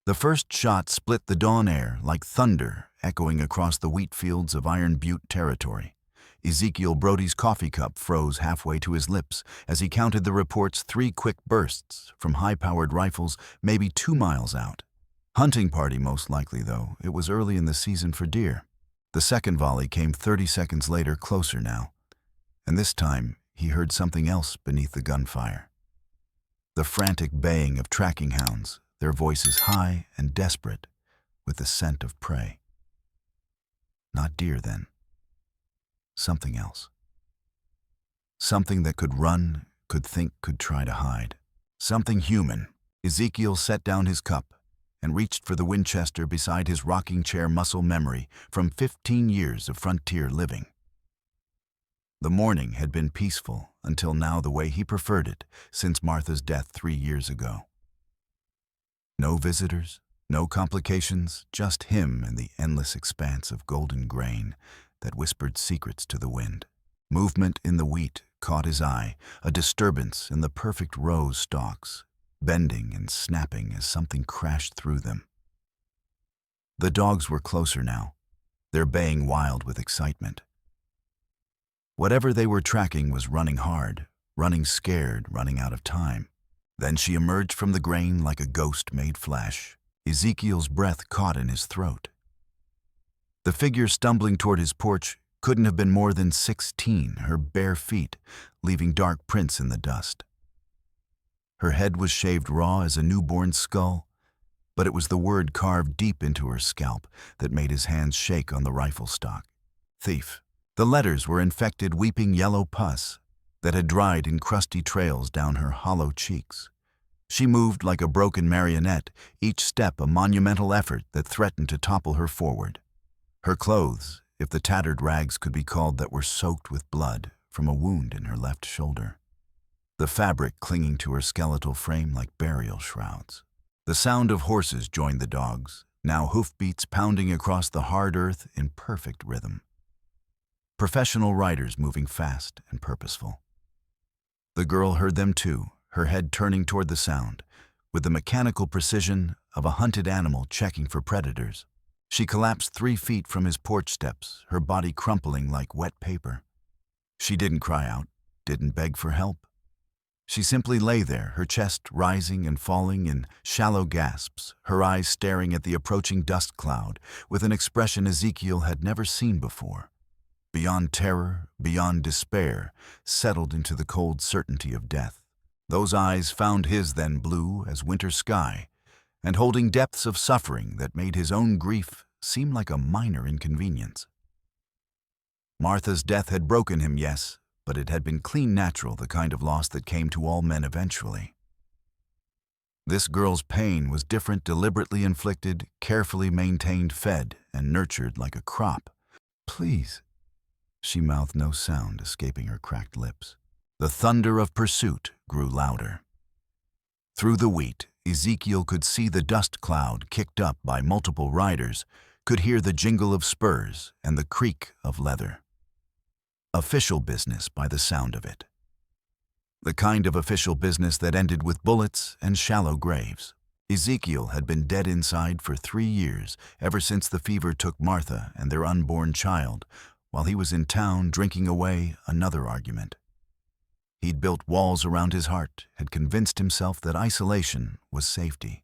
The first shot split the dawn air like thunder echoing across the wheat fields of Iron Butte territory. Ezekiel Brody's coffee cup froze halfway to his lips as he counted the report's 3 quick bursts from high-powered rifles maybe 2 miles out. Hunting party most likely, though. It was early in the season for deer. The second volley came 30 seconds later, closer now. And this time, he heard something else beneath the gunfire. The frantic baying of tracking hounds, their voices high and desperate, with the scent of prey. Not deer, then. Something else. Something that could run, could think, could try to hide. Something human. Ezekiel set down his cup and reached for the Winchester beside his rocking chair muscle memory from 15 years of frontier living. The morning had been peaceful until now, the way he preferred it since Martha's death 3 years ago. No visitors, no complications, just him and the endless expanse of golden grain that whispered secrets to the wind. Movement in the wheat caught his eye, a disturbance in the perfect rose stalks, bending and snapping as something crashed through them. The dogs were closer now, their baying wild with excitement. Whatever they were tracking was running hard, running scared, running out of time. Then she emerged from the grain like a ghost made flesh. Ezekiel's breath caught in his throat. The figure stumbling toward his porch couldn't have been more than 16, her bare feet leaving dark prints in the dust. Her head was shaved raw as a newborn skull, but it was the word carved deep into her scalp that made his hands shake on the rifle stock. Thief. The letters were infected weeping yellow pus that had dried in crusty trails down her hollow cheeks. She moved like a broken marionette, each step a monumental effort that threatened to topple her forward. Her clothes, if the tattered rags could be called that, were soaked with blood from a wound in her left shoulder, the fabric clinging to her skeletal frame like burial shrouds. The sound of horses joined the dogs, now hoofbeats pounding across the hard earth in perfect rhythm. Professional riders moving fast and purposeful. The girl heard them too, her head turning toward the sound, with the mechanical precision of a hunted animal checking for predators. She collapsed 3 feet from his porch steps, her body crumpling like wet paper. She didn't cry out, didn't beg for help. She simply lay there, her chest rising and falling in shallow gasps, her eyes staring at the approaching dust cloud with an expression Ezekiel had never seen before. Beyond terror, beyond despair, settled into the cold certainty of death. Those eyes found his then blue as winter sky, and holding depths of suffering that made his own grief seem like a minor inconvenience. Martha's death had broken him, yes, but it had been clean natural, the kind of loss that came to all men eventually. This girl's pain was different, deliberately inflicted, carefully maintained, fed, and nurtured like a crop. Please. She mouthed, no sound escaping her cracked lips. The thunder of pursuit grew louder. Through the wheat, Ezekiel could see the dust cloud kicked up by multiple riders, could hear the jingle of spurs and the creak of leather. Official business by the sound of it. The kind of official business that ended with bullets and shallow graves. Ezekiel had been dead inside for 3 years, ever since the fever took Martha and their unborn child, while he was in town drinking away another argument. He'd built walls around his heart, had convinced himself that isolation was safety,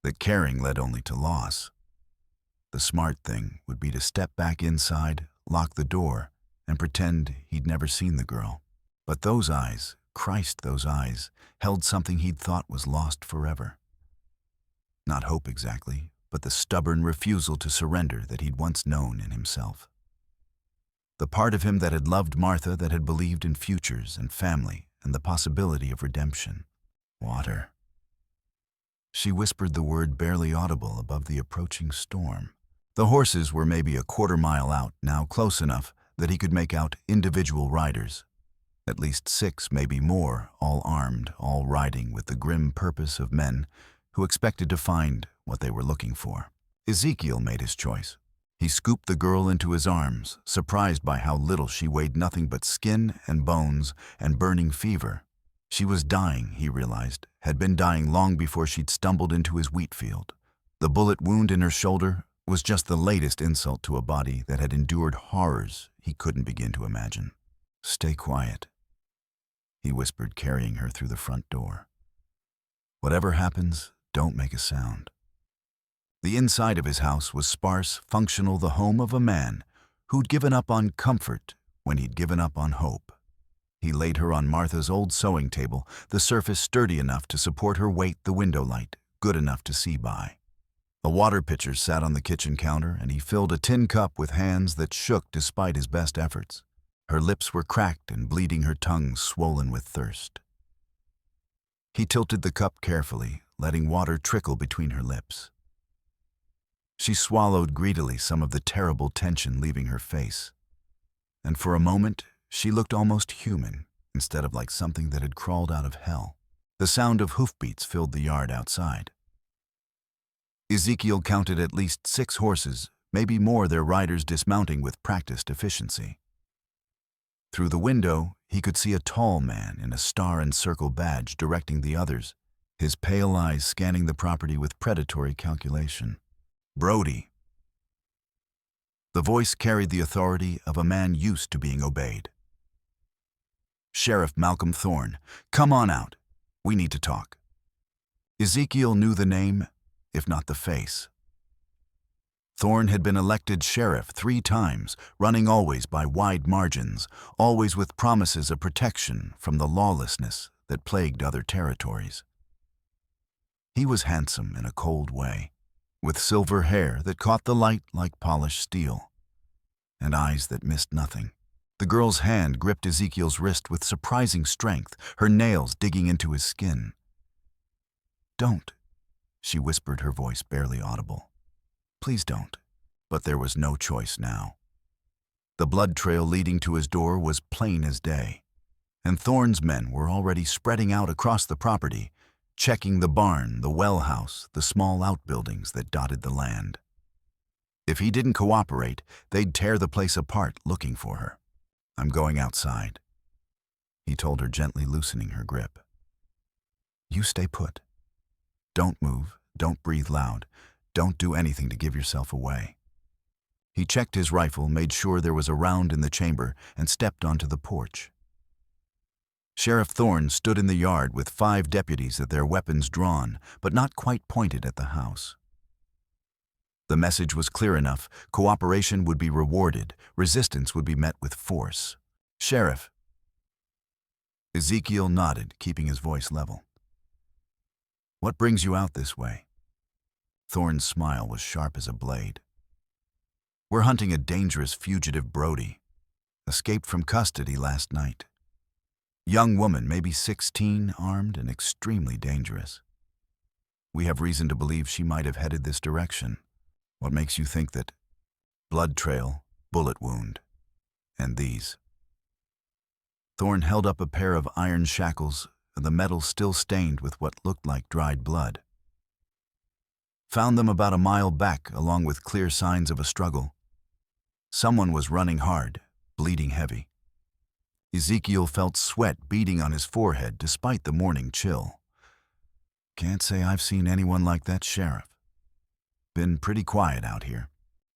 that caring led only to loss. The smart thing would be to step back inside, lock the door, and pretend he'd never seen the girl. But those eyes, Christ, those eyes, held something he'd thought was lost forever. Not hope exactly, but the stubborn refusal to surrender that he'd once known in himself. The part of him that had loved Martha, that had believed in futures and family and the possibility of redemption. Water. She whispered the word barely audible above the approaching storm. The horses were maybe a quarter-mile out, now close enough that he could make out individual riders. At least 6, maybe more, all armed, all riding with the grim purpose of men who expected to find what they were looking for. Ezekiel made his choice. He scooped the girl into his arms, surprised by how little she weighed, nothing but skin and bones and burning fever. She was dying, he realized, had been dying long before she'd stumbled into his wheat field. The bullet wound in her shoulder was just the latest insult to a body that had endured horrors he couldn't begin to imagine. "Stay quiet," he whispered, carrying her through the front door. "Whatever happens, don't make a sound." The inside of his house was sparse, functional, the home of a man who'd given up on comfort when he'd given up on hope. He laid her on Martha's old sewing table, the surface sturdy enough to support her weight, the window light good enough to see by. A water pitcher sat on the kitchen counter, and he filled a tin cup with hands that shook despite his best efforts. Her lips were cracked and bleeding, her tongue swollen with thirst. He tilted the cup carefully, letting water trickle between her lips. She swallowed greedily, some of the terrible tension leaving her face. And for a moment, she looked almost human, instead of like something that had crawled out of hell. The sound of hoofbeats filled the yard outside. Ezekiel counted at least 6 horses, maybe more, their riders dismounting with practiced efficiency. Through the window, he could see a tall man in a star and circle badge directing the others, his pale eyes scanning the property with predatory calculation. "Brody." The voice carried the authority of a man used to being obeyed. "Sheriff Malcolm Thorne, come on out. We need to talk." Ezekiel knew the name, if not the face. Thorne had been elected sheriff 3 times, running always by wide margins, always with promises of protection from the lawlessness that plagued other territories. He was handsome in a cold way, with silver hair that caught the light like polished steel, and eyes that missed nothing. The girl's hand gripped Ezekiel's wrist with surprising strength, her nails digging into his skin. "Don't," she whispered, her voice barely audible. "Please don't." But there was no choice now. The blood trail leading to his door was plain as day, and Thorne's men were already spreading out across the property, checking the barn, the well house, the small outbuildings that dotted the land. If he didn't cooperate, they'd tear the place apart looking for her. "I'm going outside," he told her, gently loosening her grip. "You stay put. Don't move, don't breathe loud, don't do anything to give yourself away." He checked his rifle, made sure there was a round in the chamber, and stepped onto the porch. Sheriff Thorne stood in the yard with 5 deputies at their weapons drawn, but not quite pointed at the house. The message was clear enough: cooperation would be rewarded, resistance would be met with force. "Sheriff." Ezekiel nodded, keeping his voice level. "What brings you out this way?" Thorne's smile was sharp as a blade. "We're hunting a dangerous fugitive, Brody. Escaped from custody last night. Young woman, maybe 16, armed and extremely dangerous. We have reason to believe she might have headed this direction. What makes you think that?" "Blood trail, bullet wound, and these." Thorne held up a pair of iron shackles, the metal still stained with what looked like dried blood. "Found them about a mile back, along with clear signs of a struggle. Someone was running hard, bleeding heavy." Ezekiel felt sweat beading on his forehead despite the morning chill. "Can't say I've seen anyone like that, Sheriff. Been pretty quiet out here."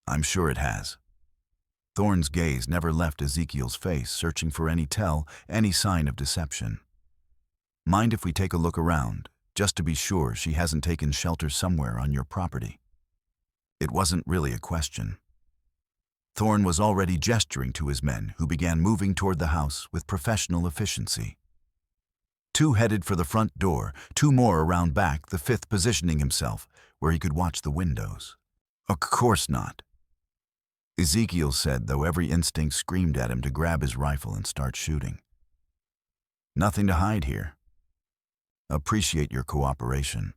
"I'm sure it has." Thorne's gaze never left Ezekiel's face, searching for any tell, any sign of deception. "Mind if we take a look around, just to be sure she hasn't taken shelter somewhere on your property?" It wasn't really a question. Thorne was already gesturing to his men, who began moving toward the house with professional efficiency. 2 headed for the front door, 2 more around back, the 5th positioning himself where he could watch the windows. "Of course not," Ezekiel said, though every instinct screamed at him to grab his rifle and start shooting. "Nothing to hide here. Appreciate your cooperation."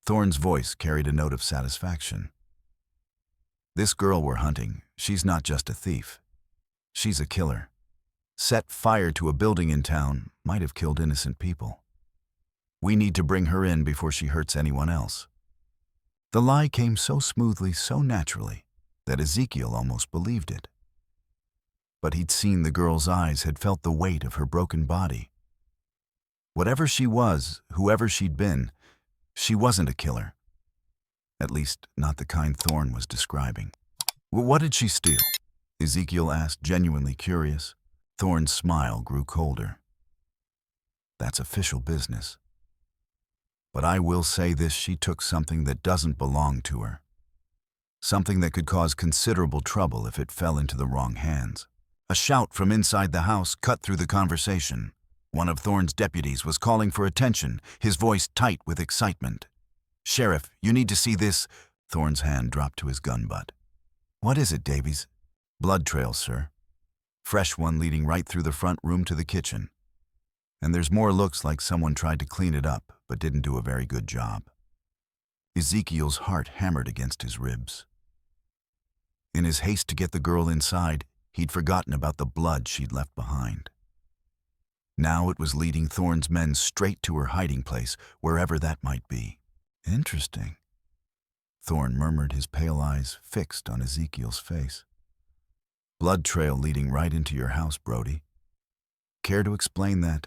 Thorne's voice carried a note of satisfaction. "This girl we're hunting, she's not just a thief. She's a killer. Set fire to a building in town, might have killed innocent people. We need to bring her in before she hurts anyone else." The lie came so smoothly, so naturally, that Ezekiel almost believed it. But he'd seen the girl's eyes, had felt the weight of her broken body. Whatever she was, whoever she'd been, she wasn't a killer. At least, not the kind Thorne was describing. What did she steal? Ezekiel asked, genuinely curious. Thorne's smile grew colder. That's official business. But I will say this, she took something that doesn't belong to her. Something that could cause considerable trouble if it fell into the wrong hands. A shout from inside the house cut through the conversation. One of Thorne's deputies was calling for attention, his voice tight with excitement. "Sheriff, you need to see this." Thorne's hand dropped to his gun butt. "What is it, Davies?" "Blood trails, sir. Fresh one leading right through the front room to the kitchen. And there's more looks like someone tried to clean it up, but didn't do a very good job." Ezekiel's heart hammered against his ribs. In his haste to get the girl inside, he'd forgotten about the blood she'd left behind. Now it was leading Thorne's men straight to her hiding place, wherever that might be. "Interesting," Thorne murmured, his pale eyes fixed on Ezekiel's face. "Blood trail leading right into your house, Brody. Care to explain that?"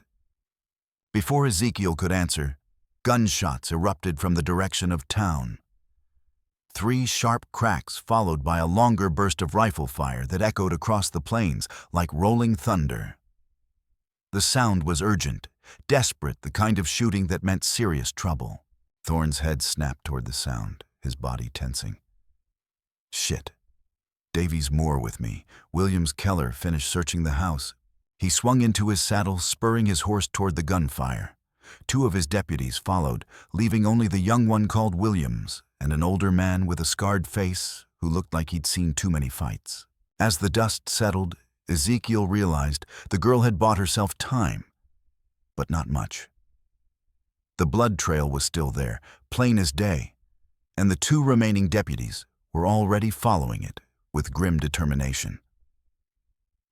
Before Ezekiel could answer, gunshots erupted from the direction of town. 3 sharp cracks followed by a longer burst of rifle fire that echoed across the plains like rolling thunder. The sound was urgent, desperate, the kind of shooting that meant serious trouble. Thorne's head snapped toward the sound, his body tensing. "Shit. Davies Moore with me." Keller finished searching the house. He swung into his saddle, spurring his horse toward the gunfire. 2 of his deputies followed, leaving only the young one called Williams and an older man with a scarred face who looked like he'd seen too many fights. As the dust settled, Ezekiel realized the girl had bought herself time, but not much. The blood trail was still there, plain as day, and the 2 remaining deputies were already following it with grim determination.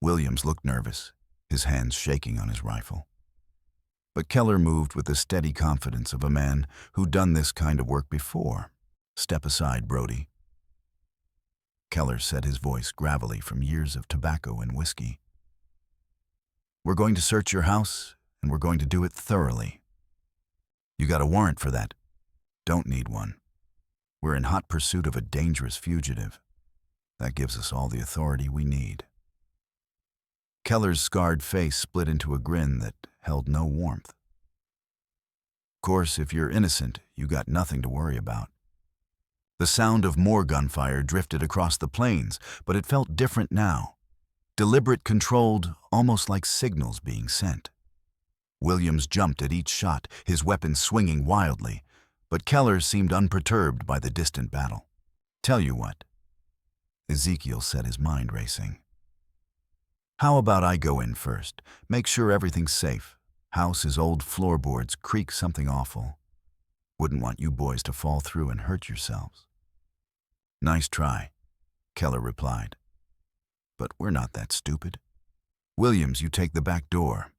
Williams looked nervous, his hands shaking on his rifle. But Keller moved with the steady confidence of a man who'd done this kind of work before. "Step aside, Brody." Keller said, his voice gravelly from years of tobacco and whiskey. "We're going to search your house, and we're going to do it thoroughly. You got a warrant for that?" "Don't need one. We're in hot pursuit of a dangerous fugitive. That gives us all the authority we need." Keller's scarred face split into a grin that held no warmth. "Of course, if you're innocent, you got nothing to worry about." The sound of more gunfire drifted across the plains, but it felt different now. Deliberate, controlled, almost like signals being sent. Williams jumped at each shot, his weapon swinging wildly, but Keller seemed unperturbed by the distant battle. "Tell you what," Ezekiel said, his mind racing. "How about I go in first, make sure everything's safe. House is old floorboards, creak something awful. Wouldn't want you boys to fall through and hurt yourselves." "Nice try," Keller replied. "But we're not that stupid. Williams, you take the back door.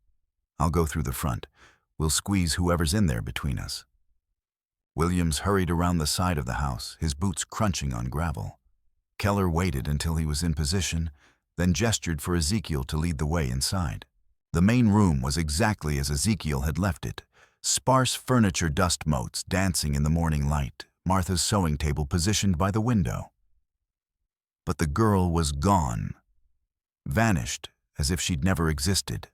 I'll go through the front. We'll squeeze whoever's in there between us." Williams hurried around the side of the house, his boots crunching on gravel. Keller waited until he was in position, then gestured for Ezekiel to lead the way inside. The main room was exactly as Ezekiel had left it. Sparse furniture dust motes dancing in the morning light, Martha's sewing table positioned by the window. But the girl was gone, vanished as if she'd never existed.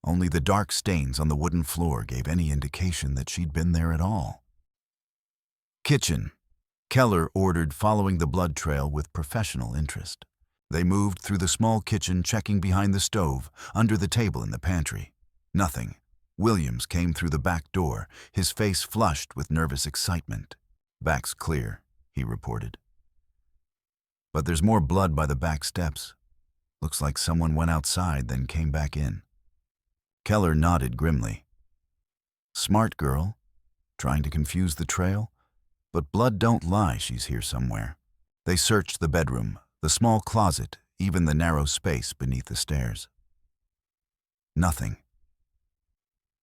Only the dark stains on the wooden floor gave any indication that she'd been there at all. "Kitchen," Keller ordered, following the blood trail with professional interest. They moved through the small kitchen, checking behind the stove, under the table in the pantry. Nothing. Williams came through the back door, his face flushed with nervous excitement. "Back's clear," he reported. "But there's more blood by the back steps. Looks like someone went outside, then came back in." Keller nodded grimly. "Smart girl, trying to confuse the trail, but blood don't lie, she's here somewhere." They searched the bedroom, the small closet, even the narrow space beneath the stairs. Nothing.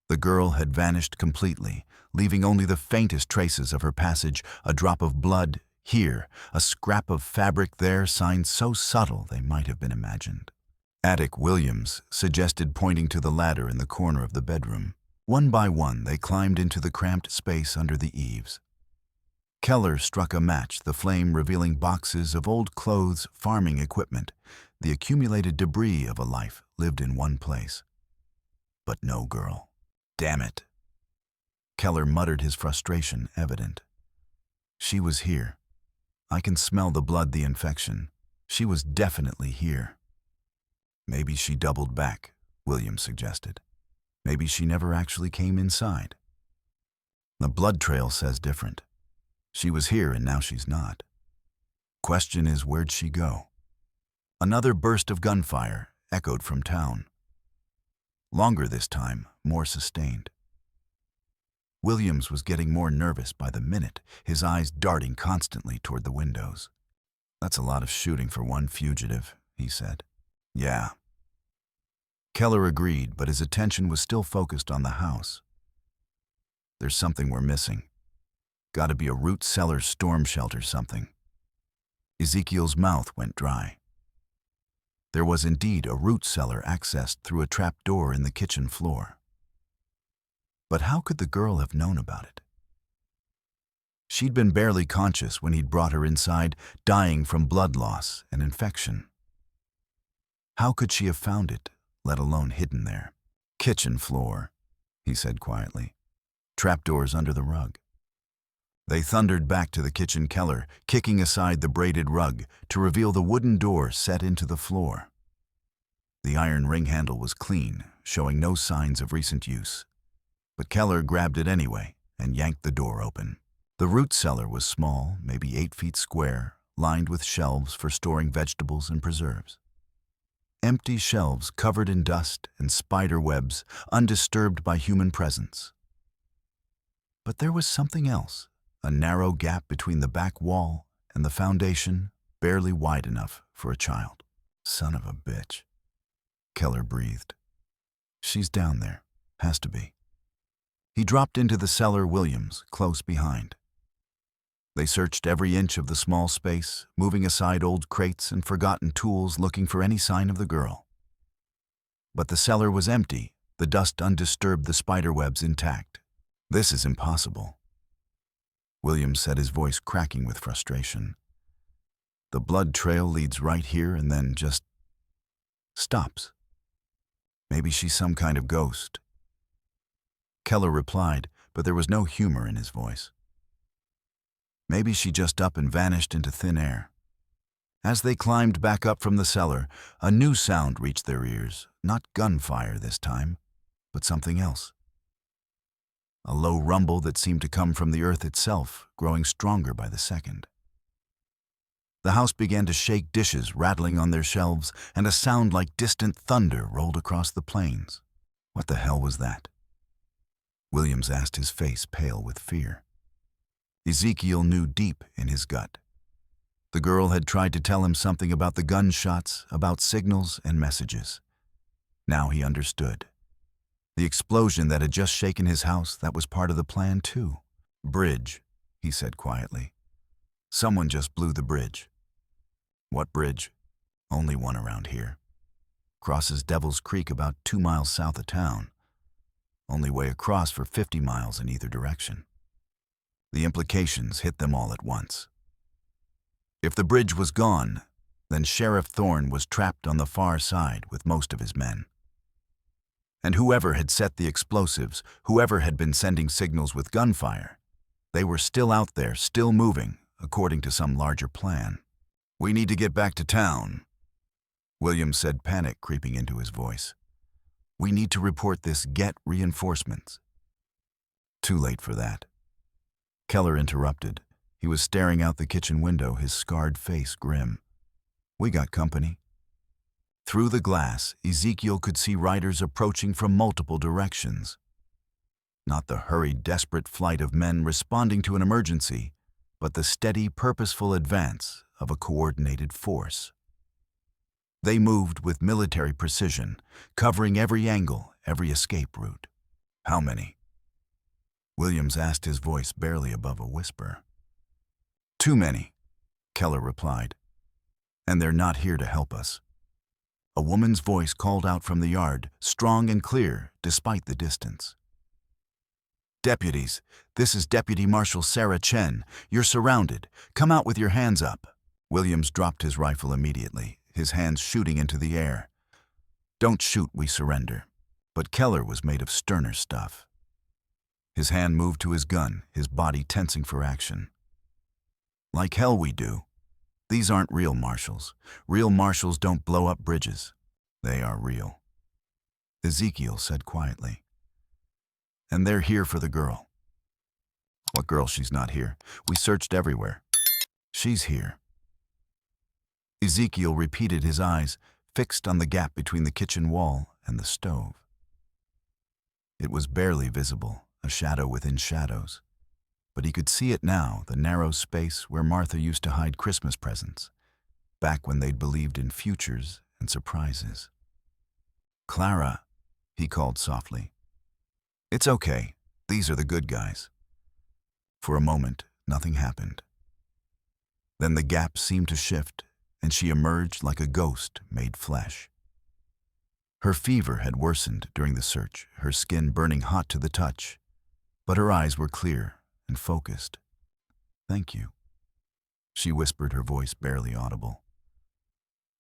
The girl had vanished completely, leaving only the faintest traces of her passage, a drop of blood here, a scrap of fabric there, signs so subtle they might have been imagined. Attic, Williams suggested, pointing to the ladder in the corner of the bedroom. One by one, they climbed into the cramped space under the eaves. Keller struck a match, the flame revealing boxes of old clothes, farming equipment, the accumulated debris of a life lived in one place. But no girl. Damn it. Keller muttered, his frustration evident. She was here. I can smell the blood, the infection. She was definitely here. Maybe she doubled back, Williams suggested. Maybe she never actually came inside. The blood trail says different. She was here and now she's not. Question is, where'd she go? Another burst of gunfire echoed from town. Longer this time, more sustained. Williams was getting more nervous by the minute, his eyes darting constantly toward the windows. That's a lot of shooting for one fugitive, he said. Yeah. Keller agreed, but his attention was still focused on the house. There's something we're missing. Gotta be a root cellar storm shelter something. Ezekiel's mouth went dry. There was indeed a root cellar accessed through a trap door in the kitchen floor. But how could the girl have known about it? She'd been barely conscious when he'd brought her inside, dying from blood loss and infection. How could she have found it, let alone hidden there? Kitchen floor, he said quietly. Trapdoors under the rug. They thundered back to the kitchen, Keller kicking aside the braided rug to reveal the wooden door set into the floor. The iron ring handle was clean, showing no signs of recent use. But Keller grabbed it anyway and yanked the door open. The root cellar was small, maybe 8 feet square, lined with shelves for storing vegetables and preserves. Empty shelves covered in dust and spider webs, undisturbed by human presence. But there was something else, a narrow gap between the back wall and the foundation, barely wide enough for a child. Son of a bitch, Keller breathed. She's down there, has to be. He dropped into the cellar, Williams close behind. They searched every inch of the small space, moving aside old crates and forgotten tools, looking for any sign of the girl. But the cellar was empty, the dust undisturbed, the spiderwebs intact. This is impossible, Williams said, his voice cracking with frustration. The blood trail leads right here and then just stops. Maybe she's some kind of ghost. Keller replied, but there was no humor in his voice. Maybe she just up and vanished into thin air. As they climbed back up from the cellar, a new sound reached their ears, not gunfire this time, but something else. A low rumble that seemed to come from the earth itself, growing stronger by the second. The house began to shake, dishes rattling on their shelves, and a sound like distant thunder rolled across the plains. What the hell was that? Williams asked, his face pale with fear. Ezekiel knew deep in his gut. The girl had tried to tell him something about the gunshots, about signals and messages. Now he understood. The explosion that had just shaken his house, that was part of the plan too. Bridge, he said quietly. Someone just blew the bridge. What bridge? Only one around here. Crosses Devil's Creek about 2 miles south of town. Only way across for 50 miles in either direction. The implications hit them all at once. If the bridge was gone, then Sheriff Thorne was trapped on the far side with most of his men. And whoever had set the explosives, whoever had been sending signals with gunfire, they were still out there, still moving, according to some larger plan. We need to get back to town, Williams said, panic creeping into his voice. We need to report this, get reinforcements. Too late for that. Keller interrupted. He was staring out the kitchen window, his scarred face grim. We got company. Through the glass, Ezekiel could see riders approaching from multiple directions. Not the hurried, desperate flight of men responding to an emergency, but the steady, purposeful advance of a coordinated force. They moved with military precision, covering every angle, every escape route. How many? Williams asked, his voice barely above a whisper. Too many, Keller replied. And they're not here to help us. A woman's voice called out from the yard, strong and clear despite the distance. Deputies, this is Deputy Marshal Sarah Chen. You're surrounded. Come out with your hands up. Williams dropped his rifle immediately, his hands shooting into the air. Don't shoot, we surrender. But Keller was made of sterner stuff. His hand moved to his gun, his body tensing for action. Like hell we do. These aren't real marshals. Real marshals don't blow up bridges. They are real. Ezekiel said quietly. And they're here for the girl. What girl? She's not here. We searched everywhere. She's here. Ezekiel repeated, his eyes fixed on the gap between the kitchen wall and the stove. It was barely visible, a shadow within shadows. But he could see it now, the narrow space where Martha used to hide Christmas presents, back when they'd believed in futures and surprises. Clara, he called softly. It's okay. These are the good guys. For a moment, nothing happened. Then the gap seemed to shift, and she emerged like a ghost made flesh. Her fever had worsened during the search, her skin burning hot to the touch, but her eyes were clear and focused. Thank you, she whispered, her voice barely audible.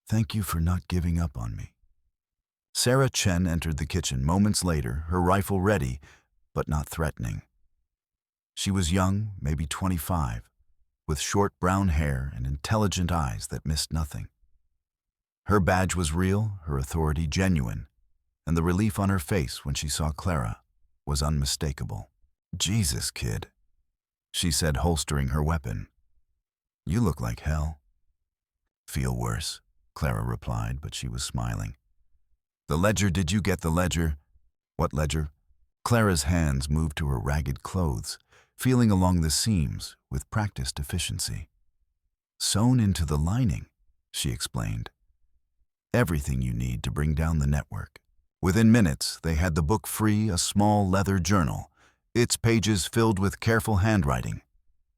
Thank you for not giving up on me. Sarah Chen entered the kitchen moments later, her rifle ready, but not threatening. She was young, maybe 25, with short brown hair and intelligent eyes that missed nothing. Her badge was real, her authority genuine, and the relief on her face when she saw Clara was unmistakable. Jesus, kid, she said, holstering her weapon. You look like hell. Feel worse, Clara replied, but she was smiling. The ledger, did you get the ledger? What ledger? Clara's hands moved to her ragged clothes, feeling along the seams with practiced efficiency. Sewn into the lining, she explained. Everything you need to bring down the network. Within minutes, they had the book free, a small leather journal, its pages filled with careful handwriting.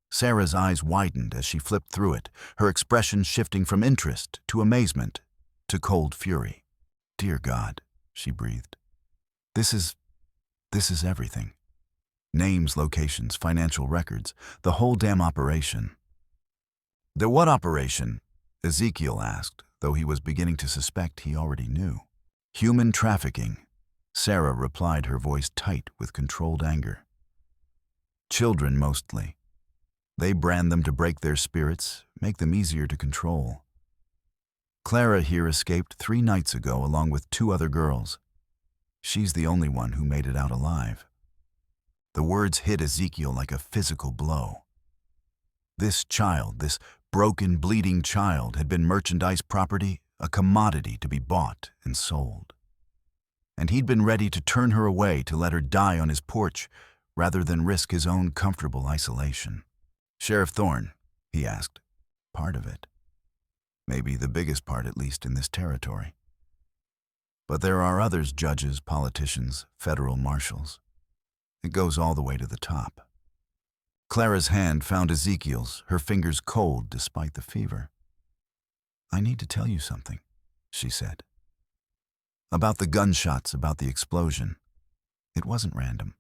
Sarah's eyes widened as she flipped through it, her expression shifting from interest to amazement to cold fury. Dear God, she breathed. This is everything. Names, locations, financial records, the whole damn operation. The what operation? Ezekiel asked, though he was beginning to suspect he already knew. Human trafficking, Sarah replied, her voice tight with controlled anger. Children mostly. They brand them to break their spirits, make them easier to control. Clara here escaped 3 nights ago along with 2 other girls. She's the only one who made it out alive. The words hit Ezekiel like a physical blow. This child, this broken, bleeding child, had been merchandise property, a commodity to be bought and sold. And he'd been ready to turn her away, to let her die on his porch, rather than risk his own comfortable isolation. Sheriff Thorne, he asked, part of it. Maybe the biggest part, at least in this territory. But there are others, judges, politicians, federal marshals. It goes all the way to the top. Clara's hand found Ezekiel's, her fingers cold despite the fever. I need to tell you something, she said. About the gunshots, about the explosion. It wasn't random.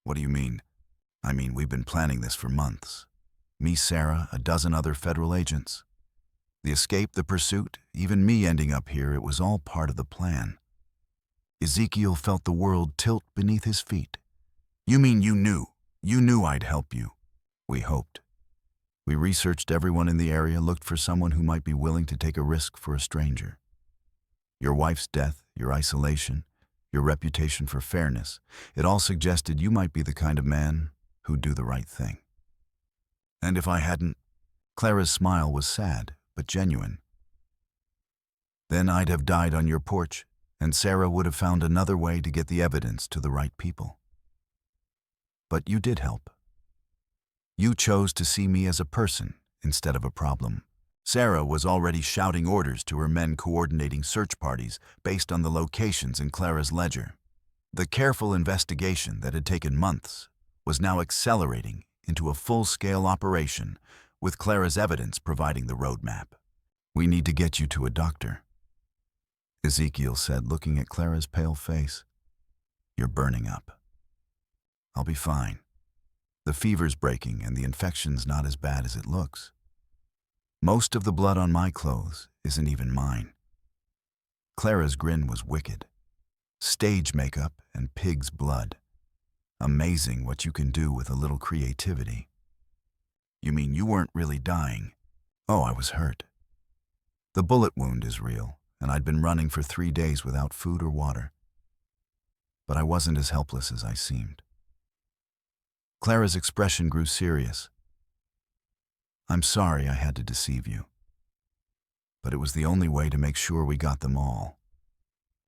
What do you mean? I mean, we've been planning this for months. Me, Sarah, a dozen other federal agents. The escape, the pursuit, even me ending up here, it was all part of the plan. Ezekiel felt the world tilt beneath his feet. You mean you knew? You knew I'd help you. We hoped. We researched everyone in the area, looked for someone who might be willing to take a risk for a stranger. Your wife's death, your isolation, your reputation for fairness, it all suggested you might be the kind of man who'd do the right thing. And if I hadn't, Clara's smile was sad, but genuine. Then I'd have died on your porch, and Sarah would have found another way to get the evidence to the right people. But you did help. You chose to see me as a person instead of a problem. Sarah was already shouting orders to her men, coordinating search parties based on the locations in Clara's ledger. The careful investigation that had taken months was now accelerating into a full-scale operation, with Clara's evidence providing the roadmap. We need to get you to a doctor, Ezekiel said, looking at Clara's pale face. You're burning up. I'll be fine, The fever's breaking and the infection's not as bad as it looks. Most of the blood on my clothes isn't even mine." Clara's grin was wicked. Stage makeup and pig's blood. Amazing what you can do with a little creativity. "You mean you weren't really dying?" "Oh, I was hurt. The bullet wound is real, and I'd been running for 3 days without food or water. But I wasn't as helpless as I seemed." Clara's expression grew serious. "I'm sorry I had to deceive you. But it was the only way to make sure we got them all."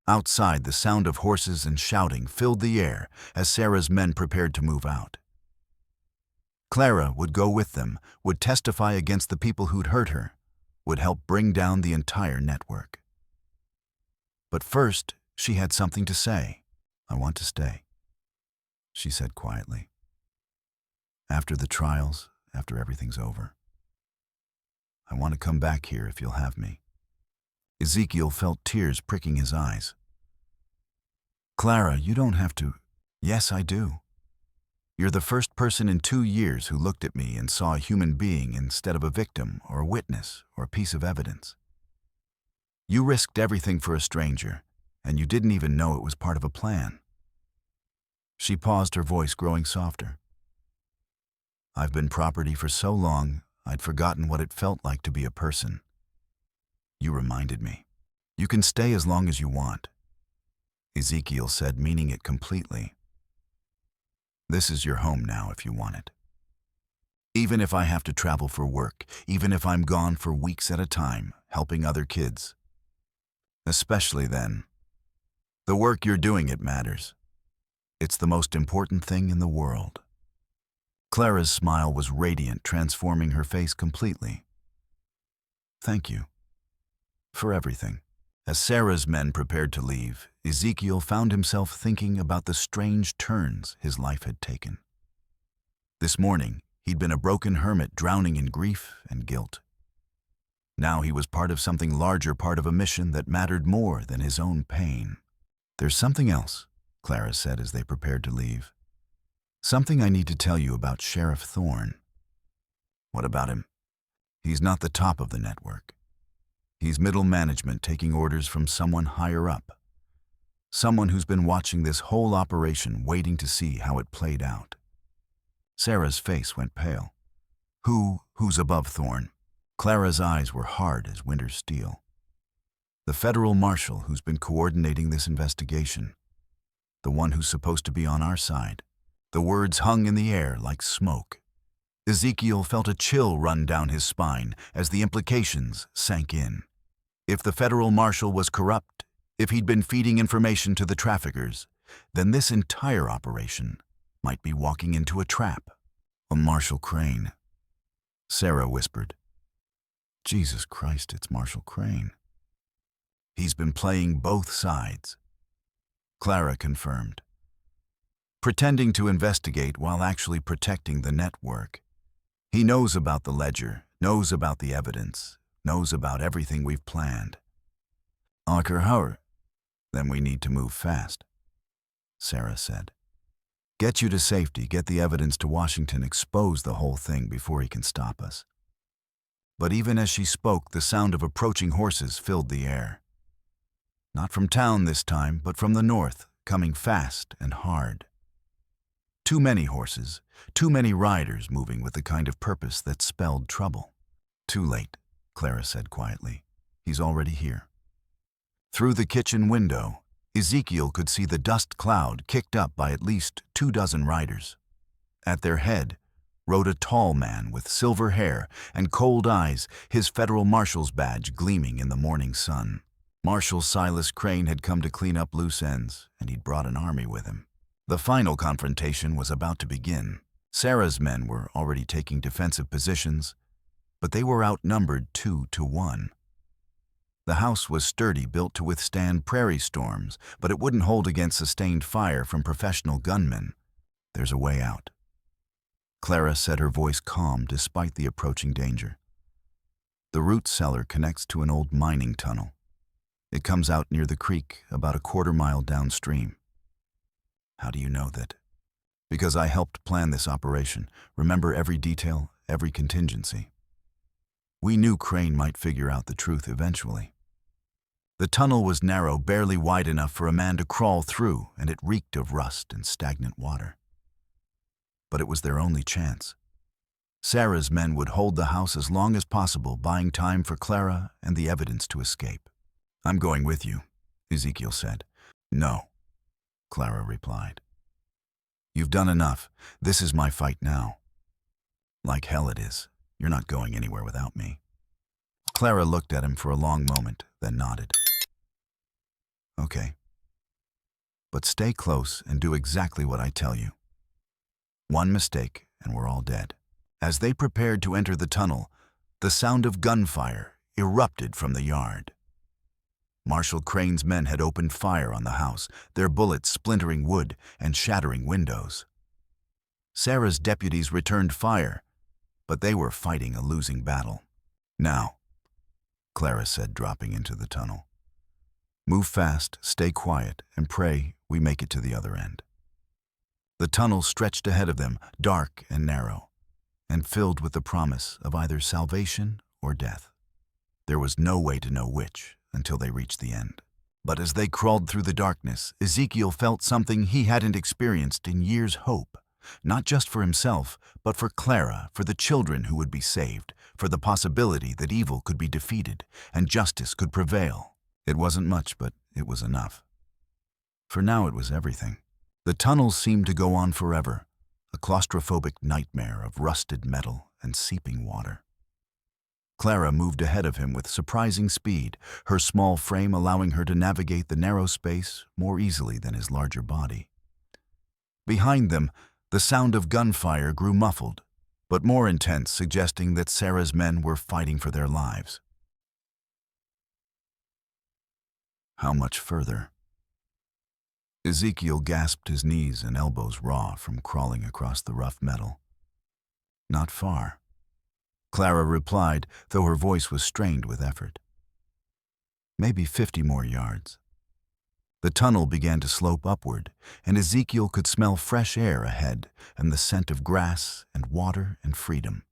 Outside, the sound of horses and shouting filled the air as Sarah's men prepared to move out. Clara would go with them, would testify against the people who'd hurt her, would help bring down the entire network. But first, she had something to say. "I want to stay," she said quietly. "After the trials, after everything's over. I want to come back here if you'll have me." Ezekiel felt tears pricking his eyes. "Clara, you don't have to." "Yes, I do. You're the first person in 2 years who looked at me and saw a human being instead of a victim or a witness or a piece of evidence. You risked everything for a stranger, and you didn't even know it was part of a plan." She paused, her voice growing softer. "I've been property for so long, I'd forgotten what it felt like to be a person. You reminded me. You can stay as long as you want," Ezekiel said, meaning it completely. "This is your home now if you want it. Even if I have to travel for work, even if I'm gone for weeks at a time, helping other kids. Especially then. The work you're doing, it matters. It's the most important thing in the world." Clara's smile was radiant, transforming her face completely. "Thank you. For everything." As Sarah's men prepared to leave, Ezekiel found himself thinking about the strange turns his life had taken. This morning, he'd been a broken hermit drowning in grief and guilt. Now he was part of something larger, part of a mission that mattered more than his own pain. "There's something else," Clara said as they prepared to leave. "Something I need to tell you about Sheriff Thorne." "What about him?" "He's not the top of the network. He's middle management taking orders from someone higher up. Someone who's been watching this whole operation, waiting to see how it played out." Sarah's face went pale. Who's above Thorne?" Clara's eyes were hard as winter steel. "The federal marshal who's been coordinating this investigation. The one who's supposed to be on our side." The words hung in the air like smoke. Ezekiel felt a chill run down his spine as the implications sank in. If the federal marshal was corrupt, if he'd been feeding information to the traffickers, then this entire operation might be walking into a trap. "Marshal Crane," Sarah whispered. "Jesus Christ, it's Marshal Crane." "He's been playing both sides," Clara confirmed. "Pretending to investigate while actually protecting the network. He knows about the ledger, knows about the evidence, knows about everything we've planned." "Howard, then we need to move fast," Sarah said. "Get you to safety, get the evidence to Washington, expose the whole thing before he can stop us." But even as she spoke, the sound of approaching horses filled the air. Not from town this time, but from the north, coming fast and hard. Too many horses, too many riders moving with the kind of purpose that spelled trouble. "Too late," Clara said quietly. "He's already here." Through the kitchen window, Ezekiel could see the dust cloud kicked up by at least 24 riders. At their head rode a tall man with silver hair and cold eyes, his federal marshal's badge gleaming in the morning sun. Marshal Silas Crane had come to clean up loose ends, and he'd brought an army with him. The final confrontation was about to begin. Sarah's men were already taking defensive positions, but they were outnumbered 2-1. The house was sturdy, built to withstand prairie storms, but it wouldn't hold against sustained fire from professional gunmen. "There's a way out," Clara said, her voice calm despite the approaching danger. "The root cellar connects to an old mining tunnel. It comes out near the creek, about a 1/4 mile downstream." "How do you know that?" Because I helped plan this operation, remember every detail, every contingency. We knew Crane might figure out the truth eventually. The tunnel was narrow, barely wide enough for a man to crawl through, and it reeked of rust and stagnant water. But it was their only chance. Sarah's men would hold the house as long as possible, buying time for Clara and the evidence to escape. "I'm going with you," Ezekiel said. "No," Clara replied. "You've done enough. This is my fight now." "Like hell it is. You're not going anywhere without me." Clara looked at him for a long moment, then nodded. "Okay. But stay close and do exactly what I tell you. One mistake and we're all dead." As they prepared to enter the tunnel, the sound of gunfire erupted from the yard. Marshal Crane's men had opened fire on the house, their bullets splintering wood and shattering windows. Sarah's deputies returned fire, but they were fighting a losing battle. "Now," Clara said, dropping into the tunnel. "Move fast, stay quiet, and pray we make it to the other end." The tunnel stretched ahead of them, dark and narrow, and filled with the promise of either salvation or death. There was no way to know which until they reached the end. But as they crawled through the darkness, Ezekiel felt something he hadn't experienced in years: hope, not just for himself, but for Clara, for the children who would be saved, for the possibility that evil could be defeated and justice could prevail. It wasn't much, but it was enough. For now it was everything. The tunnel seemed to go on forever, a claustrophobic nightmare of rusted metal and seeping water. Clara moved ahead of him with surprising speed, her small frame allowing her to navigate the narrow space more easily than his larger body. Behind them, the sound of gunfire grew muffled, but more intense, suggesting that Sarah's men were fighting for their lives. How much further? Ezekiel gasped, his knees and elbows raw from crawling across the rough metal. "Not far," Clara replied, though her voice was strained with effort. "Maybe 50 more yards." The tunnel began to slope upward, and Ezekiel could smell fresh air ahead and the scent of grass and water and freedom.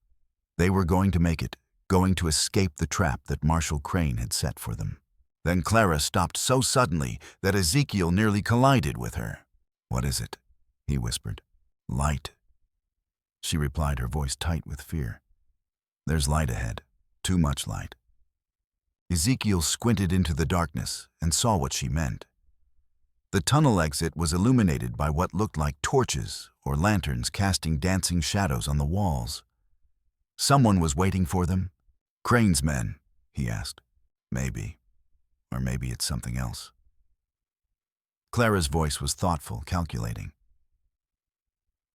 They were going to make it, going to escape the trap that Marshal Crane had set for them. Then Clara stopped so suddenly that Ezekiel nearly collided with her. "What is it?" he whispered. "Light," she replied, her voice tight with fear. "There's light ahead. Too much light." Ezekiel squinted into the darkness and saw what she meant. The tunnel exit was illuminated by what looked like torches or lanterns casting dancing shadows on the walls. Someone was waiting for them. "Crane's men?" he asked. "Maybe. Or maybe it's something else." Clara's voice was thoughtful, calculating.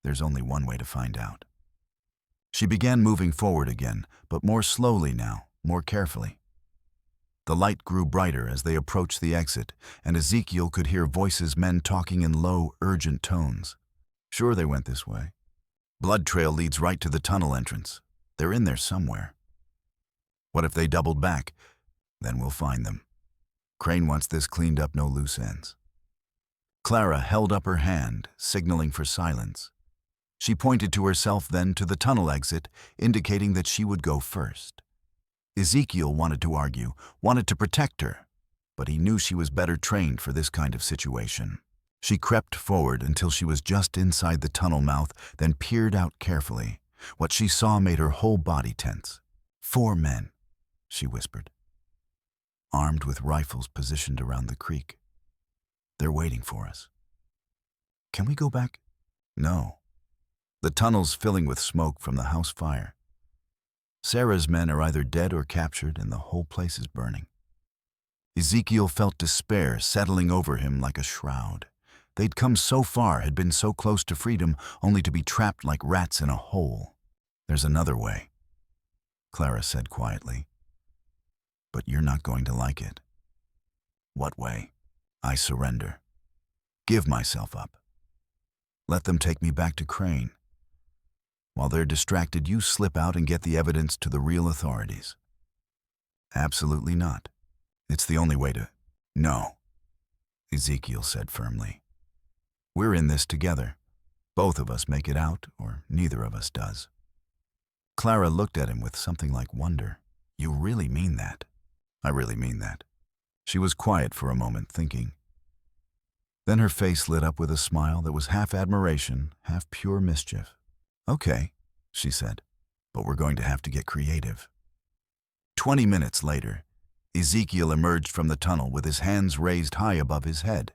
"There's only one way to find out." She began moving forward again, but more slowly now, more carefully. The light grew brighter as they approached the exit, and Ezekiel could hear voices, men talking in low, urgent tones. "Sure, they went this way. Blood trail leads right to the tunnel entrance. They're in there somewhere. What if they doubled back? Then we'll find them. Crane wants this cleaned up, no loose ends." Clara held up her hand, signaling for silence. She pointed to herself, then to the tunnel exit, indicating that she would go first. Ezekiel wanted to argue, wanted to protect her, but he knew she was better trained for this kind of situation. She crept forward until she was just inside the tunnel mouth, then peered out carefully. What she saw made her whole body tense. 4 men, she whispered, armed with rifles positioned around the creek. "They're waiting for us." "Can we go back?" "No. The tunnel's filling with smoke from the house fire. Sarah's men are either dead or captured, and the whole place is burning." Ezekiel felt despair settling over him like a shroud. They'd come so far, had been so close to freedom, only to be trapped like rats in a hole. "There's another way," Clara said quietly. "But you're not going to like it." "What way?" "I surrender. Give myself up. Let them take me back to Crane. While they're distracted, you slip out and get the evidence to the real authorities." "Absolutely not. It's the only way to—" "No," Ezekiel said firmly. "We're in this together. Both of us make it out, or neither of us does. Clara looked at him with something like wonder. You really mean that? I really mean that. She was quiet for a moment, thinking. Then her face lit up with a smile that was half admiration, half pure mischief. Okay, she said, but we're going to have to get creative. 20 minutes later, Ezekiel emerged from the tunnel with his hands raised high above his head.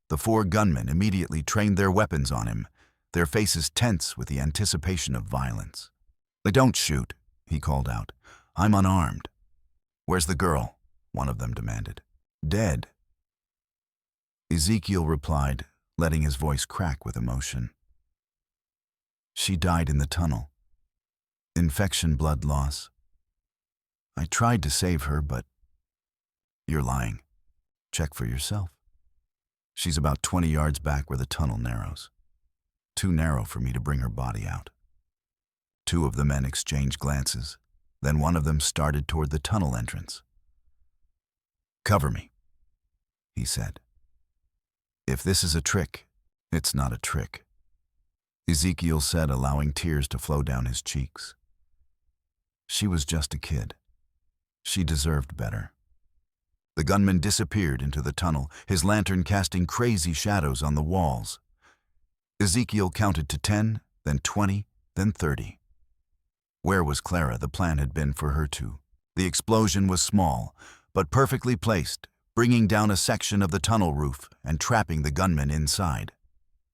The 4 gunmen immediately trained their weapons on him, their faces tense with the anticipation of violence. Don't shoot, he called out. I'm unarmed. Where's the girl? One of them demanded. Dead. Ezekiel replied, letting his voice crack with emotion. She died in the tunnel. Infection, blood loss. I tried to save her, but... You're lying. Check for yourself. She's about 20 yards back where the tunnel narrows. Too narrow for me to bring her body out. 2 of the men exchanged glances. Then one of them started toward the tunnel entrance. Cover me, he said. If this is a trick, it's not a trick, Ezekiel said, allowing tears to flow down his cheeks. She was just a kid. She deserved better. The gunman disappeared into the tunnel, his lantern casting crazy shadows on the walls. Ezekiel counted to 10, then 20, then 30. Where was Clara? The plan had been for her to. The explosion was small, but perfectly placed, bringing down a section of the tunnel roof and trapping the gunman inside.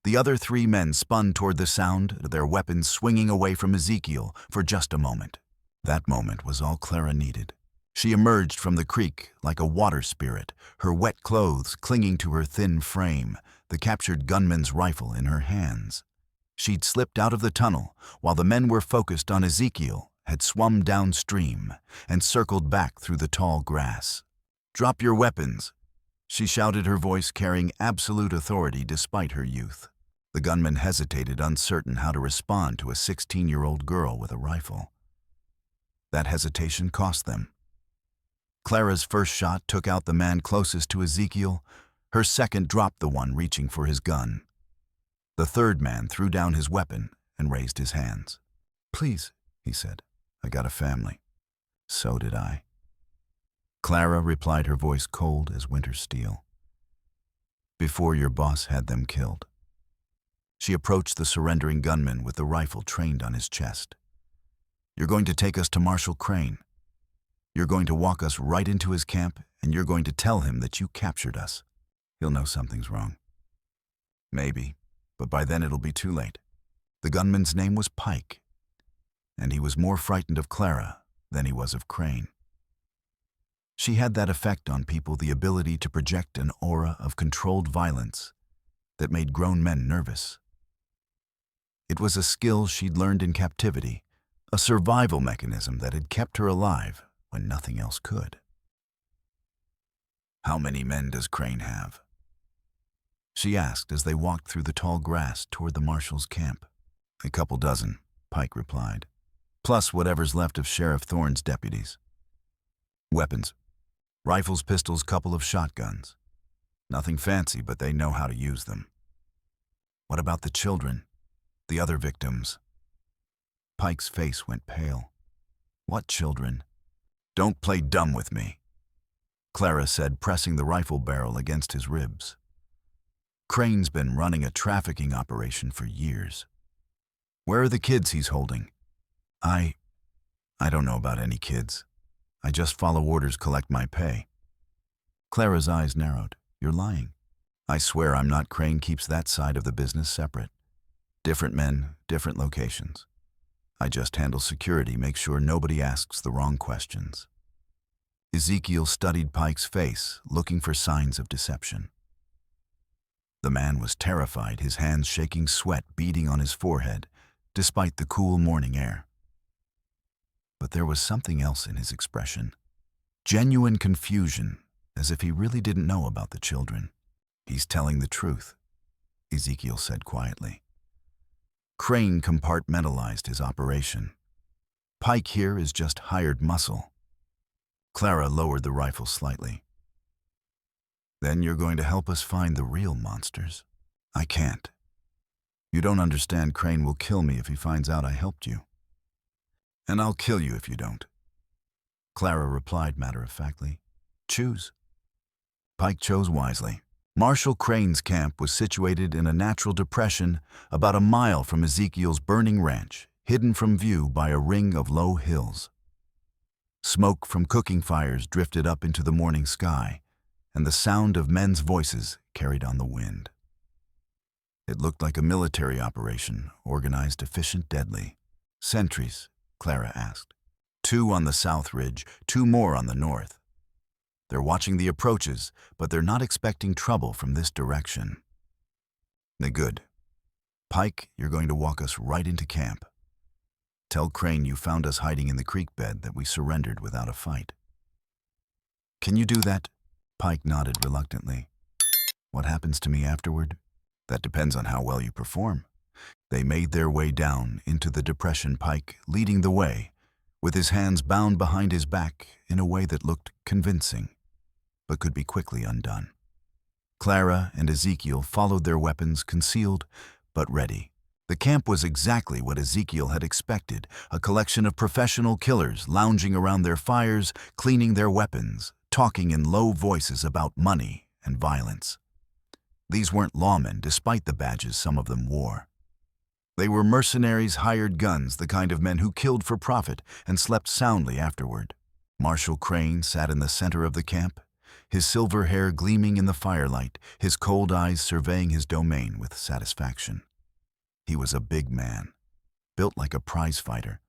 The other 3 men spun toward the sound, their weapons swinging away from Ezekiel for just a moment. That moment was all Clara needed. She emerged from the creek like a water spirit, her wet clothes clinging to her thin frame, the captured gunman's rifle in her hands. She'd slipped out of the tunnel while the men were focused on Ezekiel, had swum downstream and circled back through the tall grass. Drop your weapons, she shouted, her voice carrying absolute authority despite her youth. The gunman hesitated, uncertain how to respond to a 16-year-old girl with a rifle. That hesitation cost them. Clara's first shot took out the man closest to Ezekiel. Her second dropped the one reaching for his gun. The third man threw down his weapon and raised his hands. Please, he said, I got a family. So did I. Clara replied, her voice cold as winter steel. Before your boss had them killed. She approached the surrendering gunman with the rifle trained on his chest. You're going to take us to Marshal Crane. You're going to walk us right into his camp, and you're going to tell him that you captured us. He'll know something's wrong. Maybe, but by then it'll be too late. The gunman's name was Pike, and he was more frightened of Clara than he was of Crane. She had that effect on people, the ability to project an aura of controlled violence that made grown men nervous. It was a skill she'd learned in captivity, a survival mechanism that had kept her alive when nothing else could. How many men does Crane have? She asked as they walked through the tall grass toward the marshal's camp. A couple dozen, Pike replied, plus whatever's left of Sheriff Thorne's deputies. Weapons. Rifles, pistols, couple of shotguns. Nothing fancy, but they know how to use them. What about the children? The other victims? Pike's face went pale. What children? Don't play dumb with me, Clara said, pressing the rifle barrel against his ribs. Crane's been running a trafficking operation for years. Where are the kids he's holding? I don't know about any kids. I just follow orders, collect my pay. Clara's eyes narrowed. You're lying. I swear I'm not. Crane keeps that side of the business separate. Different men, different locations. I just handle security, make sure nobody asks the wrong questions. Ezekiel studied Pike's face, looking for signs of deception. The man was terrified, his hands shaking, sweat beading on his forehead, despite the cool morning air. But there was something else in his expression. Genuine confusion, as if he really didn't know about the children. He's telling the truth, Ezekiel said quietly. Crane compartmentalized his operation. Pike here is just hired muscle. Clara lowered the rifle slightly. Then you're going to help us find the real monsters? I can't. You don't understand. Crane will kill me if he finds out I helped you. And I'll kill you if you don't. Clara replied matter-of-factly. Choose. Pike chose wisely. Marshal Crane's camp was situated in a natural depression about a mile from Ezekiel's burning ranch, hidden from view by a ring of low hills. Smoke from cooking fires drifted up into the morning sky, and the sound of men's voices carried on the wind. It looked like a military operation, organized, efficient, deadly. Sentries, Clara asked. 2 on the south ridge, 2 more on the north. They're watching the approaches, but they're not expecting trouble from this direction. Good. Pike, you're going to walk us right into camp. Tell Crane you found us hiding in the creek bed, that we surrendered without a fight. Can you do that? Pike nodded reluctantly. What happens to me afterward? That depends on how well you perform. They made their way down into the depression, Pike leading the way, with his hands bound behind his back in a way that looked convincing, but could be quickly undone. Clara and Ezekiel followed, their weapons concealed but ready. The camp was exactly what Ezekiel had expected, a collection of professional killers lounging around their fires, cleaning their weapons, talking in low voices about money and violence. These weren't lawmen, despite the badges some of them wore. They were mercenaries, hired guns, the kind of men who killed for profit and slept soundly afterward. Marshal Crane sat in the center of the camp, his silver hair gleaming in the firelight, his cold eyes surveying his domain with satisfaction. He was a big man, built like a prize fighter,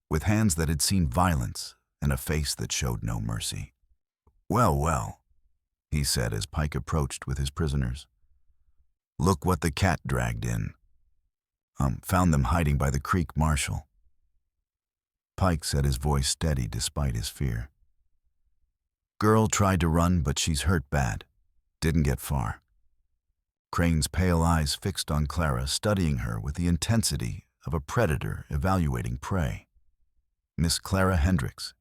with hands that had seen violence and a face that showed no mercy. Well, well, he said as Pike approached with his prisoners. Look what the cat dragged in. Found them hiding by the creek, Marshal. Pike said, his voice steady despite his fear. Girl tried to run, but she's hurt bad. Didn't get far. Crane's pale eyes fixed on Clara, studying her with the intensity of a predator evaluating prey. Miss Clara Hendricks,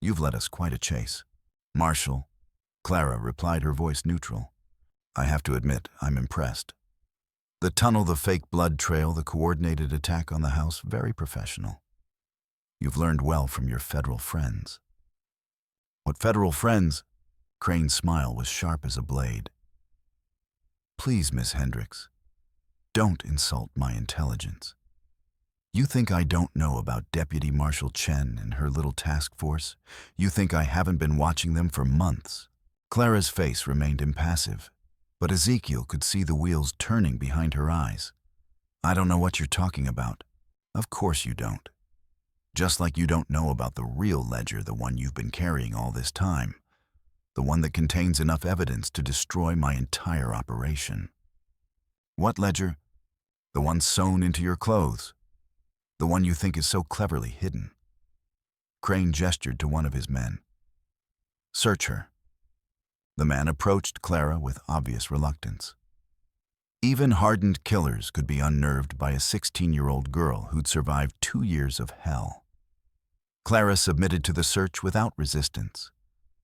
you've led us quite a chase. Marshal, Clara replied, her voice neutral. I have to admit, I'm impressed. The tunnel, the fake blood trail, the coordinated attack on the house, very professional. You've learned well from your federal friends. What federal friends? Crane's smile was sharp as a blade. Please, Miss Hendricks, don't insult my intelligence. You think I don't know about Deputy Marshal Chen and her little task force? You think I haven't been watching them for months? Clara's face remained impassive, but Ezekiel could see the wheels turning behind her eyes. I don't know what you're talking about. Of course you don't. Just like you don't know about the real ledger, the one you've been carrying all this time. The one that contains enough evidence to destroy my entire operation. What ledger? The one sewn into your clothes. The one you think is so cleverly hidden. Crane gestured to one of his men. Search her. The man approached Clara with obvious reluctance. Even hardened killers could be unnerved by a 16-year-old girl who'd survived 2 years of hell. Clara submitted to the search without resistance,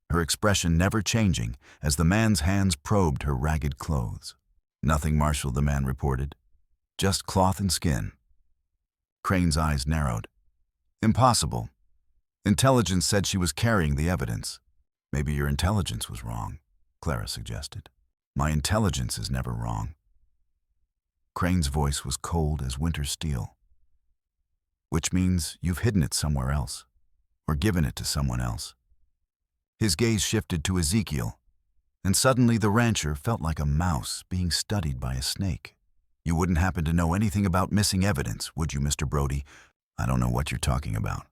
her expression never changing as the man's hands probed her ragged clothes. Nothing, Marshal, the man reported. Just cloth and skin. Crane's eyes narrowed. Impossible. Intelligence said she was carrying the evidence. Maybe your intelligence was wrong, Clara suggested. My intelligence is never wrong. Crane's voice was cold as winter steel. Which means you've hidden it somewhere else, or given it to someone else. His gaze shifted to Ezekiel, and suddenly the rancher felt like a mouse being studied by a snake. You wouldn't happen to know anything about missing evidence, would you, Mr. Brody? I don't know what you're talking about.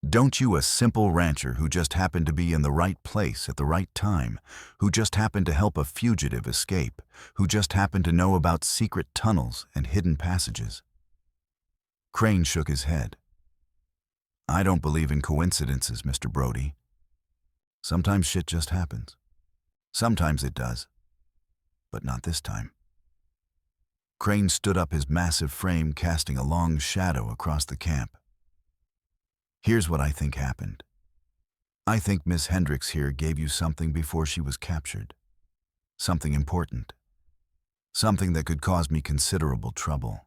Don't you, a simple rancher who just happened to be in the right place at the right time, who just happened to help a fugitive escape, who just happened to know about secret tunnels and hidden passages? Crane shook his head. I don't believe in coincidences, Mr. Brody. Sometimes shit just happens. Sometimes it does. But not this time. Crane stood up, his massive frame casting a long shadow across the camp. Here's what I think happened. I think Miss Hendricks here gave you something before she was captured. Something important. Something that could cause me considerable trouble.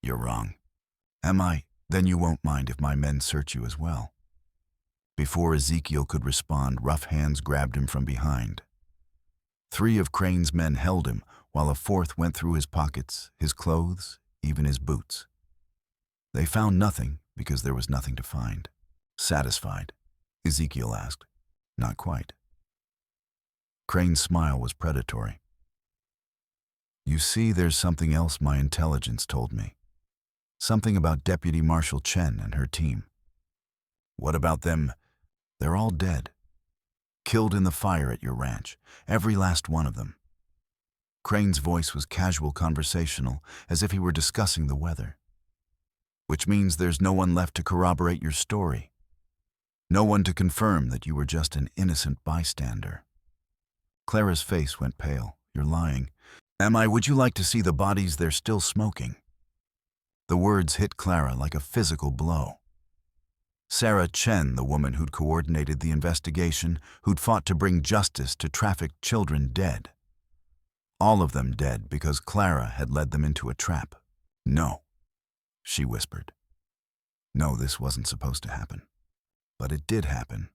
You're wrong. Am I? Then you won't mind if my men search you as well. Before Ezekiel could respond, rough hands grabbed him from behind. 3 of Crane's men held him, while a 4th went through his pockets, his clothes, even his boots. They found nothing because there was nothing to find. Satisfied? Ezekiel asked. Not quite. Crane's smile was predatory. You see, there's something else my intelligence told me. Something about Deputy Marshal Chen and her team. What about them? They're all dead. Killed in the fire at your ranch, every last one of them. Crane's voice was casual conversational, as if he were discussing the weather. Which means there's no one left to corroborate your story. No one to confirm that you were just an innocent bystander. Clara's face went pale. You're lying. Am I? Would you like to see the bodies? They're still smoking. The words hit Clara like a physical blow. Sarah Chen, the woman who'd coordinated the investigation, who'd fought to bring justice to trafficked children, dead. All of them dead because Clara had led them into a trap. No, she whispered. No, this wasn't supposed to happen. But it did happen.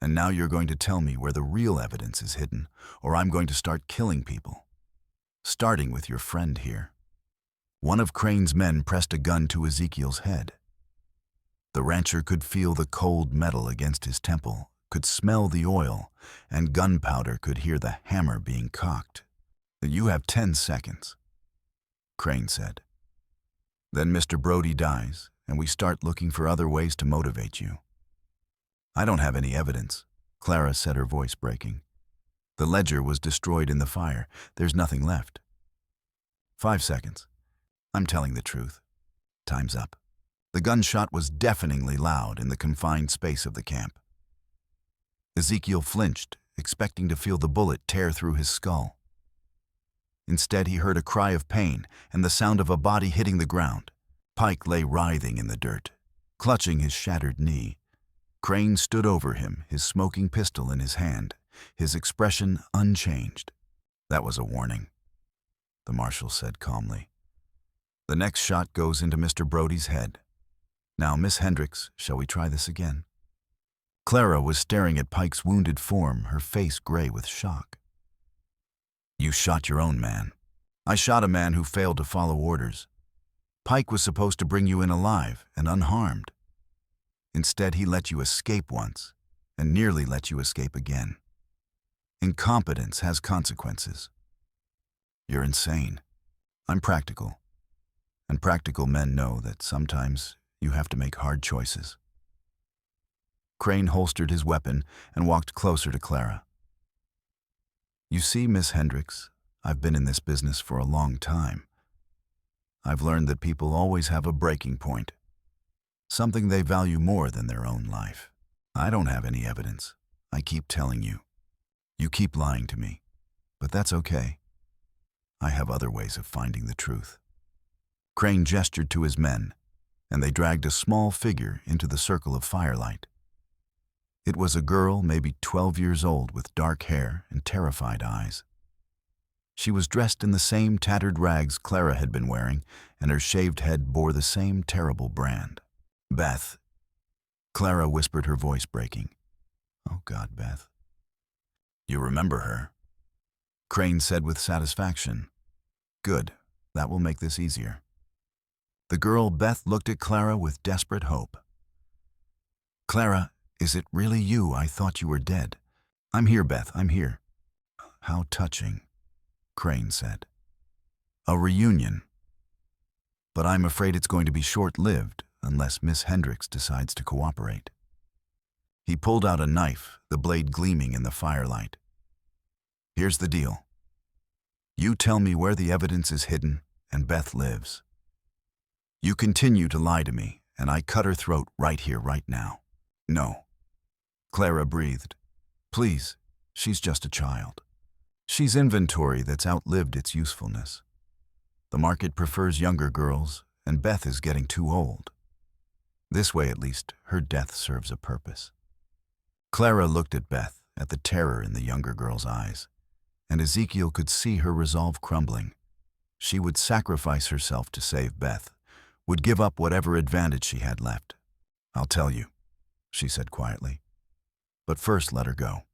And now you're going to tell me where the real evidence is hidden, or I'm going to start killing people. Starting with your friend here. One of Crane's men pressed a gun to Ezekiel's head. The rancher could feel the cold metal against his temple, could smell the oil, and gunpowder could hear the hammer being cocked. You have 10 seconds, Crane said. Then Mr. Brody dies, and we start looking for other ways to motivate you. I don't have any evidence, Clara said, her voice breaking. The ledger was destroyed in the fire. There's nothing left. 5 seconds. I'm telling the truth. Time's up. The gunshot was deafeningly loud in the confined space of the camp. Ezekiel flinched, expecting to feel the bullet tear through his skull. Instead, he heard a cry of pain and the sound of a body hitting the ground. Pike lay writhing in the dirt, clutching his shattered knee. Crane stood over him, his smoking pistol in his hand, his expression unchanged. That was a warning, the marshal said calmly. The next shot goes into Mr. Brody's head. Now, Miss Hendricks, shall we try this again? Clara was staring at Pike's wounded form, her face gray with shock. You shot your own man. I shot a man who failed to follow orders. Pike was supposed to bring you in alive and unharmed. Instead, he let you escape once and nearly let you escape again. Incompetence has consequences. You're insane. I'm practical. And practical men know that sometimes you have to make hard choices. Crane holstered his weapon and walked closer to Clara. You see, Miss Hendricks, I've been in this business for a long time. I've learned that people always have a breaking point, something they value more than their own life. I don't have any evidence. I keep telling you. You keep lying to me, but that's okay. I have other ways of finding the truth. Crane gestured to his men, and they dragged a small figure into the circle of firelight. It was a girl, maybe 12 years old, with dark hair and terrified eyes. She was dressed in the same tattered rags Clara had been wearing, and her shaved head bore the same terrible brand. Beth, Clara whispered, her voice breaking. Oh God, Beth. You remember her? Crane said with satisfaction. Good, that will make this easier. The girl Beth looked at Clara with desperate hope. Clara, is it really you? I thought you were dead. I'm here, Beth, I'm here. How touching, Crane said. A reunion. But I'm afraid it's going to be short-lived unless Miss Hendricks decides to cooperate. He pulled out a knife, the blade gleaming in the firelight. Here's the deal. You tell me where the evidence is hidden and Beth lives. You continue to lie to me, and I cut her throat right here, right now. No. Clara breathed. Please, she's just a child. She's inventory that's outlived its usefulness. The market prefers younger girls, and Beth is getting too old. This way, at least, her death serves a purpose. Clara looked at Beth, at the terror in the younger girl's eyes, and Ezekiel could see her resolve crumbling. She would sacrifice herself to save Beth, would give up whatever advantage she had left. "I'll tell you," she said quietly. "But first let her go."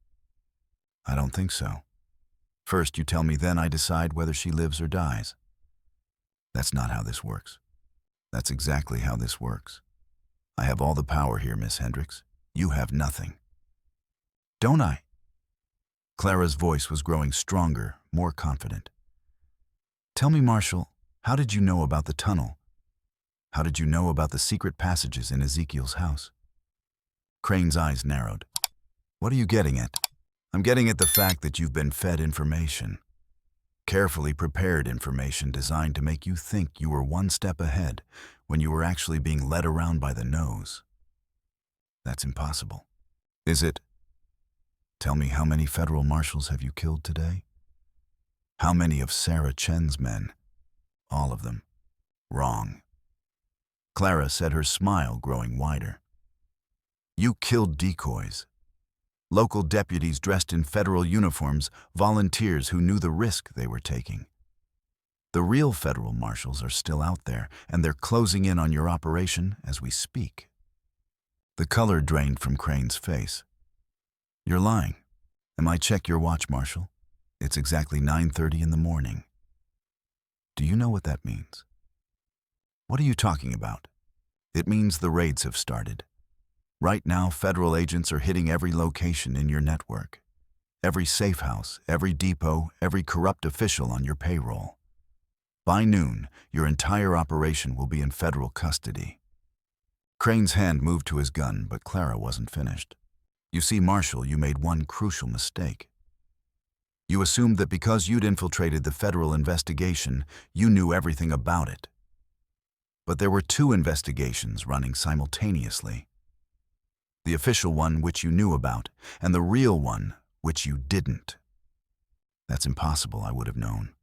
"I don't think so. First you tell me, then I decide whether she lives or dies." "That's not how this works." "That's exactly how this works. I have all the power here, Miss Hendricks. You have nothing." "Don't I?" Clara's voice was growing stronger, more confident. "Tell me, Marshall, how did you know about the tunnel? How did you know about the secret passages in Ezekiel's house?" Crane's eyes narrowed. "What are you getting at?" "I'm getting at the fact that you've been fed information. Carefully prepared information designed to make you think you were one step ahead when you were actually being led around by the nose. That's impossible." "Is it?" "Tell me, how many federal marshals have you killed today?" "How many of Sarah Chen's men?" "All of them." "Wrong." Clara said, her smile growing wider. "You killed decoys. Local deputies dressed in federal uniforms, volunteers who knew the risk they were taking. The real federal marshals are still out there, and they're closing in on your operation as we speak." The color drained from Crane's face. "You're lying. I might check your watch, Marshal. It's exactly 9:30 in the morning." "Do you know what that means?" "What are you talking about?" "It means the raids have started. Right now, federal agents are hitting every location in your network. Every safe house, every depot, every corrupt official on your payroll. By noon, your entire operation will be in federal custody." Crane's hand moved to his gun, but Clara wasn't finished. "You see, Marshal, you made one crucial mistake. You assumed that because you'd infiltrated the federal investigation, you knew everything about it. But there were two investigations running simultaneously. The official one, which you knew about, and the real one, which you didn't." "That's impossible, I would have known."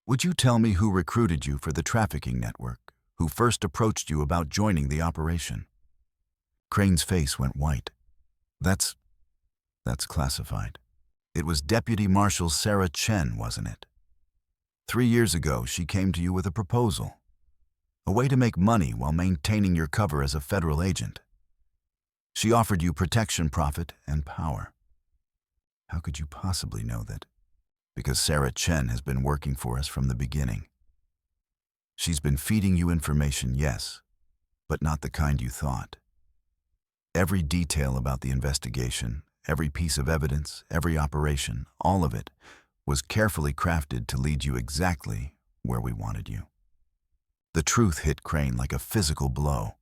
"Would you tell me who recruited you for the trafficking network, who first approached you about joining the operation?" Crane's face went white. That's classified." "It was Deputy Marshal Sarah Chen, wasn't it? 3 years ago, she came to you with a proposal. A way to make money while maintaining your cover as a federal agent. She offered you protection, profit, and power. How could you possibly know that?" "Because Sarah Chen has been working for us from the beginning. She's been feeding you information, yes, but not the kind you thought. Every detail about the investigation, every piece of evidence, every operation, all of it, was carefully crafted to lead you exactly where we wanted you." The truth hit Crane like a physical blow.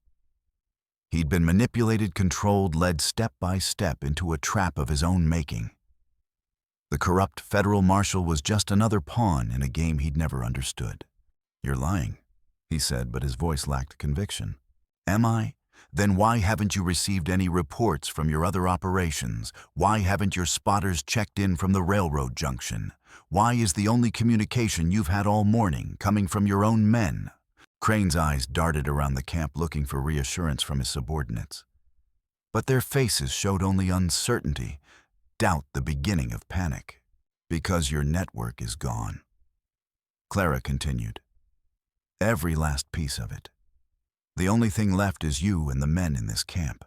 He'd been manipulated, controlled, led step by step into a trap of his own making. The corrupt federal marshal was just another pawn in a game he'd never understood. "You're lying," he said, but his voice lacked conviction. "Am I? Then why haven't you received any reports from your other operations? Why haven't your spotters checked in from the railroad junction? Why is the only communication you've had all morning coming from your own men?" Crane's eyes darted around the camp looking for reassurance from his subordinates. But their faces showed only uncertainty, doubt, the beginning of panic. "Because your network is gone," Clara continued. "Every last piece of it. The only thing left is you and the men in this camp.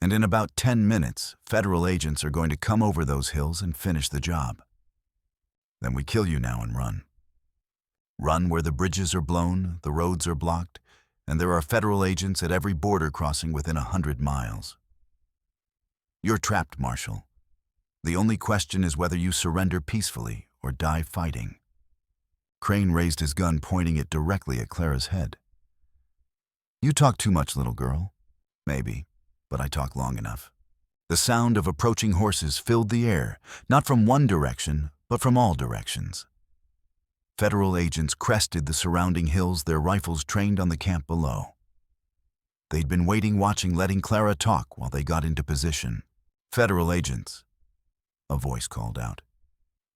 And in about 10 minutes, federal agents are going to come over those hills and finish the job. Then we kill you now and run. Run where the bridges are blown, the roads are blocked, and there are federal agents at every border crossing within 100 miles. You're trapped, Marshal. The only question is whether you surrender peacefully or die fighting." Crane raised his gun, pointing it directly at Clara's head. "You talk too much, little girl." "Maybe, but I talk long enough." The sound of approaching horses filled the air, not from one direction, but from all directions. Federal agents crested the surrounding hills, their rifles trained on the camp below. They'd been waiting, watching, letting Clara talk while they got into position. "Federal agents," a voice called out.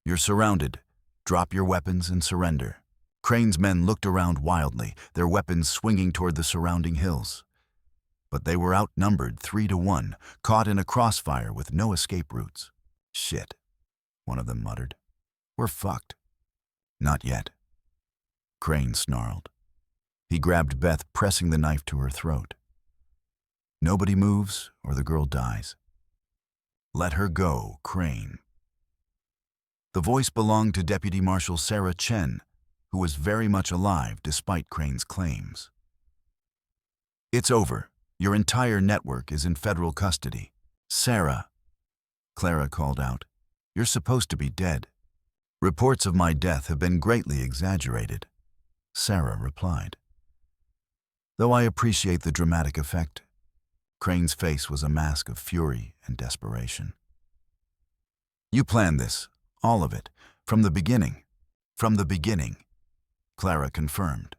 "You're surrounded. Drop your weapons and surrender." Crane's men looked around wildly, their weapons swinging toward the surrounding hills. But they were outnumbered 3 to 1, caught in a crossfire with no escape routes. "Shit," one of them muttered. We're fucked. Not yet, Crane snarled. He grabbed Beth, pressing the knife to her throat. Nobody moves or the girl dies. Let her go, Crane. The voice belonged to Deputy Marshal Sarah Chen, who was very much alive despite Crane's claims. It's over. Your entire network is in federal custody. Sarah, Clara called out, you're supposed to be dead. Reports of my death have been greatly exaggerated, Sarah replied. Though I appreciate the dramatic effect, Crane's face was a mask of fury and desperation. You planned this, all of it, from the beginning. From the beginning, Clara confirmed.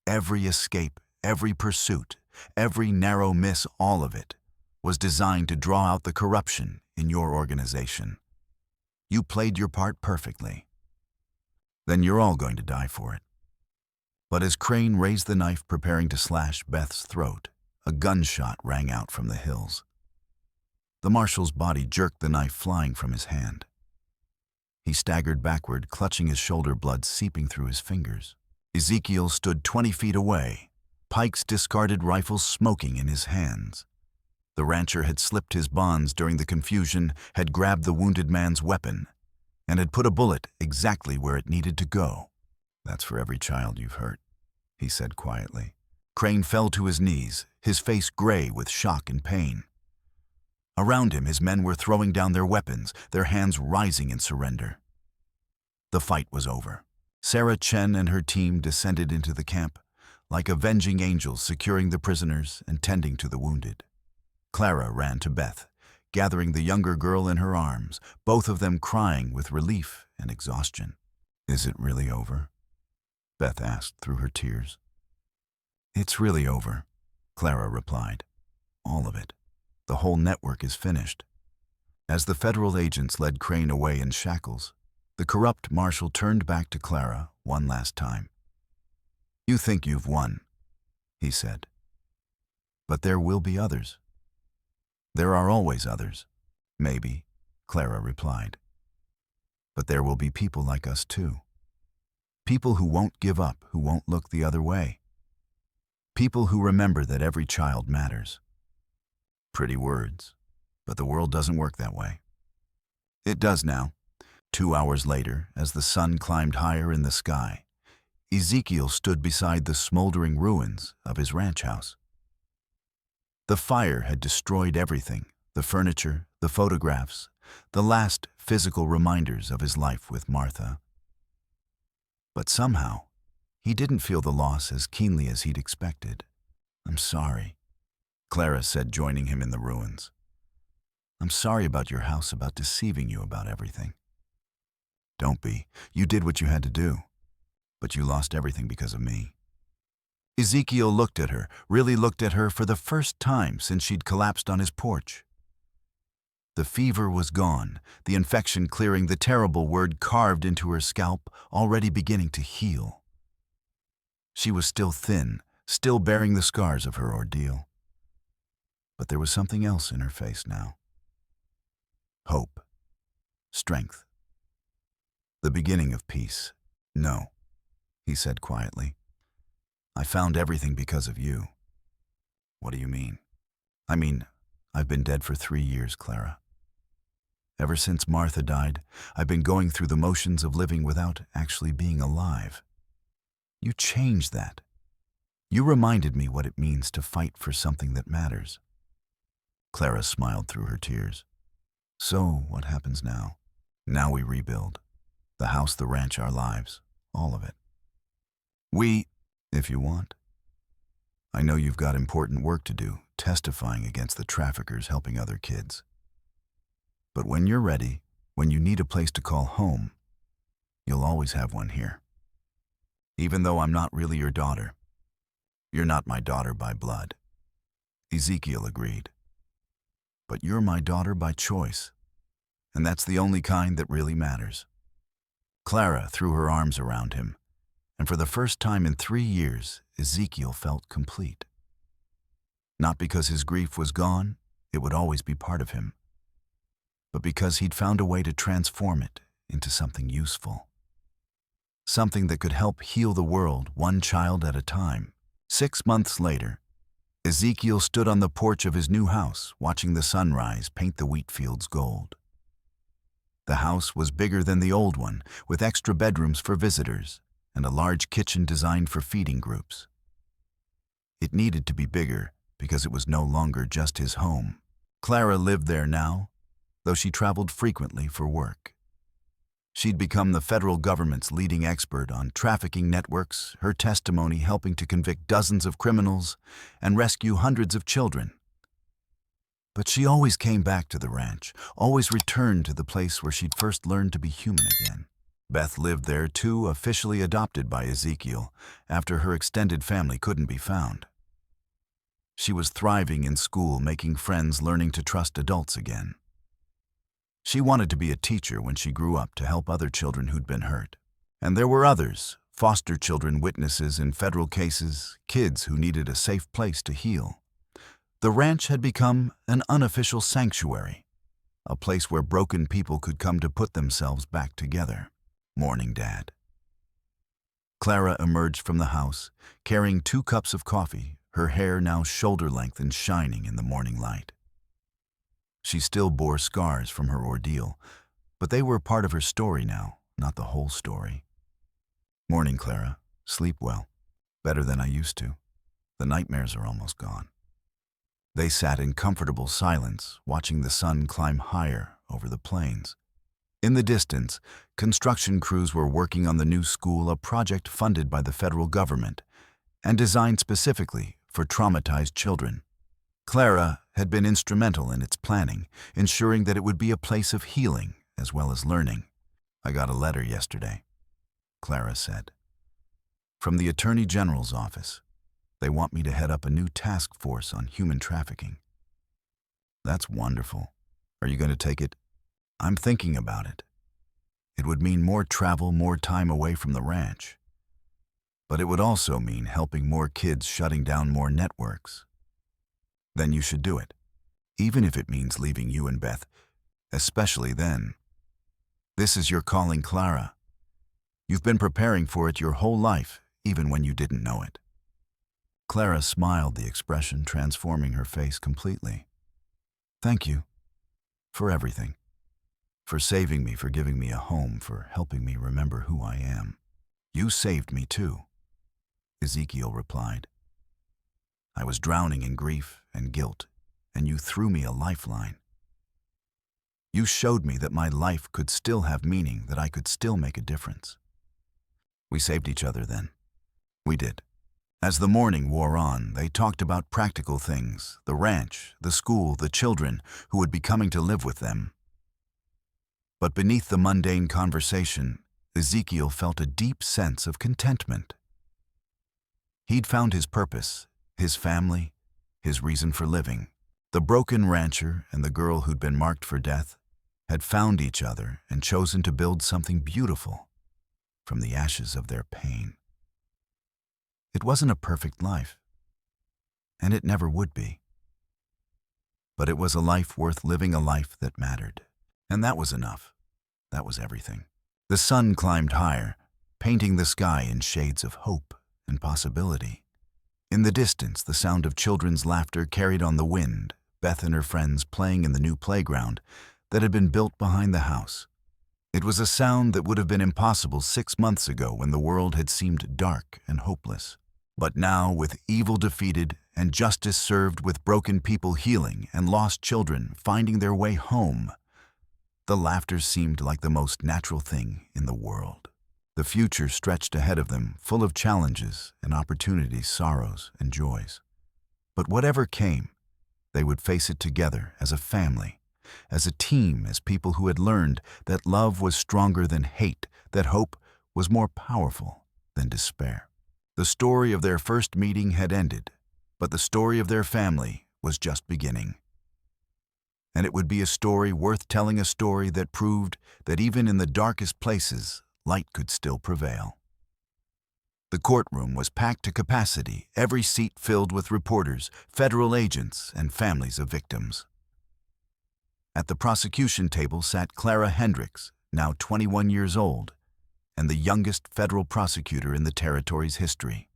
Every escape, every pursuit, every narrow miss, all of it, was designed to draw out the corruption in your organization. You played your part perfectly. Then you're all going to die for it. But as Crane raised the knife preparing to slash Beth's throat, a gunshot rang out from the hills. The marshal's body jerked, the knife flying from his hand. He staggered backward, clutching his shoulder, blood seeping through his fingers. Ezekiel stood 20 feet away, Pike's discarded rifle smoking in his hands. The rancher had slipped his bonds during the confusion, had grabbed the wounded man's weapon, and had put a bullet exactly where it needed to go. That's for every child you've hurt, he said quietly. Crane fell to his knees, his face gray with shock and pain. Around him, his men were throwing down their weapons, their hands rising in surrender. The fight was over. Sarah Chen and her team descended into the camp, like avenging angels, securing the prisoners and tending to the wounded. Clara ran to Beth, gathering the younger girl in her arms, both of them crying with relief and exhaustion. Is it really over? Beth asked through her tears. It's really over, Clara replied. All of it. The whole network is finished. As the federal agents led Crane away in shackles, the corrupt marshal turned back to Clara one last time. You think you've won, he said. But there will be others. There are always others. Maybe, Clara replied. But there will be people like us too. People who won't give up, who won't look the other way. People who remember that every child matters. Pretty words, but the world doesn't work that way. It does now. 2 hours later, as the sun climbed higher in the sky, Ezekiel stood beside the smoldering ruins of his ranch house. The fire had destroyed everything, the furniture, the photographs, the last physical reminders of his life with Martha. But somehow, he didn't feel the loss as keenly as he'd expected. I'm sorry, Clara said, joining him in the ruins. I'm sorry about your house, about deceiving you about everything. Don't be. You did what you had to do. But you lost everything because of me. Ezekiel looked at her, really looked at her for the first time since she'd collapsed on his porch. The fever was gone, the infection clearing, the terrible word carved into her scalp, already beginning to heal. She was still thin, still bearing the scars of her ordeal. But there was something else in her face now. Hope. Strength. The beginning of peace. No, he said quietly. I found everything because of you. What do you mean? I mean, I've been dead for 3 years, Clara. Ever since Martha died, I've been going through the motions of living without actually being alive. You changed that. You reminded me what it means to fight for something that matters. Clara smiled through her tears. So, what happens now? Now we rebuild. The house, the ranch, our lives. All of it. If you want. I know you've got important work to do, testifying against the traffickers, helping other kids. But when you're ready, when you need a place to call home, you'll always have one here. Even though I'm not really your daughter. You're not my daughter by blood. Ezekiel agreed. But you're my daughter by choice. And that's the only kind that really matters. Clara threw her arms around him, and for the first time in 3 years, Ezekiel felt complete. Not because his grief was gone, it would always be part of him, but because he'd found a way to transform it into something useful. Something that could help heal the world one child at a time. 6 months later, Ezekiel stood on the porch of his new house, watching the sunrise paint the wheat fields gold. The house was bigger than the old one, with extra bedrooms for visitors and a large kitchen designed for feeding groups. It needed to be bigger because it was no longer just his home. Clara lived there now, though she traveled frequently for work. She'd become the federal government's leading expert on trafficking networks, her testimony helping to convict dozens of criminals and rescue hundreds of children. But she always came back to the ranch, always returned to the place where she'd first learned to be human again. Beth lived there too, officially adopted by Ezekiel, after her extended family couldn't be found. She was thriving in school, making friends, learning to trust adults again. She wanted to be a teacher when she grew up to help other children who'd been hurt. And there were others, foster children, witnesses in federal cases, kids who needed a safe place to heal. The ranch had become an unofficial sanctuary, a place where broken people could come to put themselves back together. Morning, Dad. Clara emerged from the house, carrying 2 cups of coffee, her hair now shoulder-length and shining in the morning light. She still bore scars from her ordeal, but they were part of her story now, not the whole story. Morning, Clara. Sleep well. Better than I used to. The nightmares are almost gone. They sat in comfortable silence, watching the sun climb higher over the plains. In the distance, construction crews were working on the new school, a project funded by the federal government and designed specifically for traumatized children. Clara had been instrumental in its planning, ensuring that it would be a place of healing as well as learning. I got a letter yesterday, Clara said, from the Attorney General's office. They want me to head up a new task force on human trafficking. That's wonderful. Are you going to take it? I'm thinking about it. It would mean more travel, more time away from the ranch. But it would also mean helping more kids, shutting down more networks. Then you should do it, even if it means leaving you and Beth, especially then. This is your calling, Clara. You've been preparing for it your whole life, even when you didn't know it. Clara smiled, the expression transforming her face completely. Thank you for everything, for saving me, for giving me a home, for helping me remember who I am. You saved me too, Ezekiel replied. I was drowning in grief and guilt, and you threw me a lifeline. You showed me that my life could still have meaning, that I could still make a difference. We saved each other then. We did. As the morning wore on, they talked about practical things, the ranch, the school, the children who would be coming to live with them. But beneath the mundane conversation, Ezekiel felt a deep sense of contentment. He'd found his purpose, his family, his reason for living. The broken rancher and the girl who'd been marked for death had found each other and chosen to build something beautiful from the ashes of their pain. It wasn't a perfect life, and it never would be. But it was a life worth living, a life that mattered. And that was enough. That was everything. The sun climbed higher, painting the sky in shades of hope and possibility. In the distance, the sound of children's laughter carried on the wind, Beth and her friends playing in the new playground that had been built behind the house. It was a sound that would have been impossible 6 months ago when the world had seemed dark and hopeless. But now, with evil defeated and justice served, with broken people healing and lost children finding their way home, the laughter seemed like the most natural thing in the world. The future stretched ahead of them, full of challenges and opportunities, sorrows and joys. But whatever came, they would face it together as a family, as a team, as people who had learned that love was stronger than hate, that hope was more powerful than despair. The story of their first meeting had ended, but the story of their family was just beginning. And it would be a story worth telling, a story that proved that even in the darkest places, light could still prevail. The courtroom was packed to capacity, every seat filled with reporters, federal agents, and families of victims. At the prosecution table sat Clara Hendricks, now 21 years old, and the youngest federal prosecutor in the territory's history.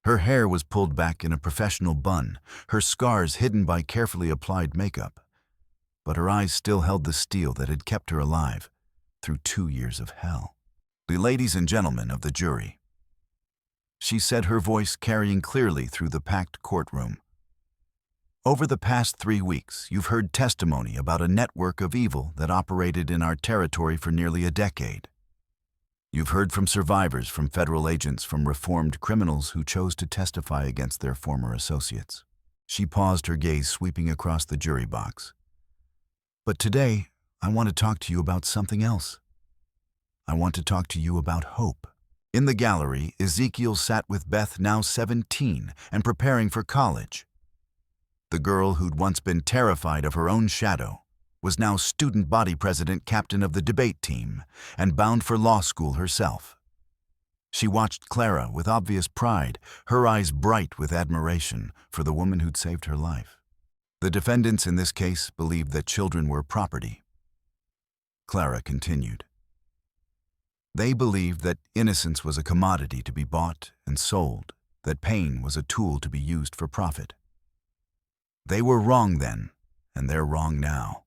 Her hair was pulled back in a professional bun, her scars hidden by carefully applied makeup, but her eyes still held the steel that had kept her alive through 2 years of hell. "The ladies and gentlemen of the jury," she said, her voice carrying clearly through the packed courtroom. "Over the past 3 weeks, you've heard testimony about a network of evil that operated in our territory for nearly a decade. You've heard from survivors, from federal agents, from reformed criminals who chose to testify against their former associates." She paused, her gaze sweeping across the jury box. "But today, I want to talk to you about something else. I want to talk to you about hope." In the gallery, Ezekiel sat with Beth, now 17, and preparing for college. The girl who'd once been terrified of her own shadow was now student body president, captain of the debate team, and bound for law school herself. She watched Clara with obvious pride, her eyes bright with admiration for the woman who'd saved her life. The defendants in this case believed that children were property. Clara continued. They believed that innocence was a commodity to be bought and sold, that pain was a tool to be used for profit. They were wrong then, and they're wrong now.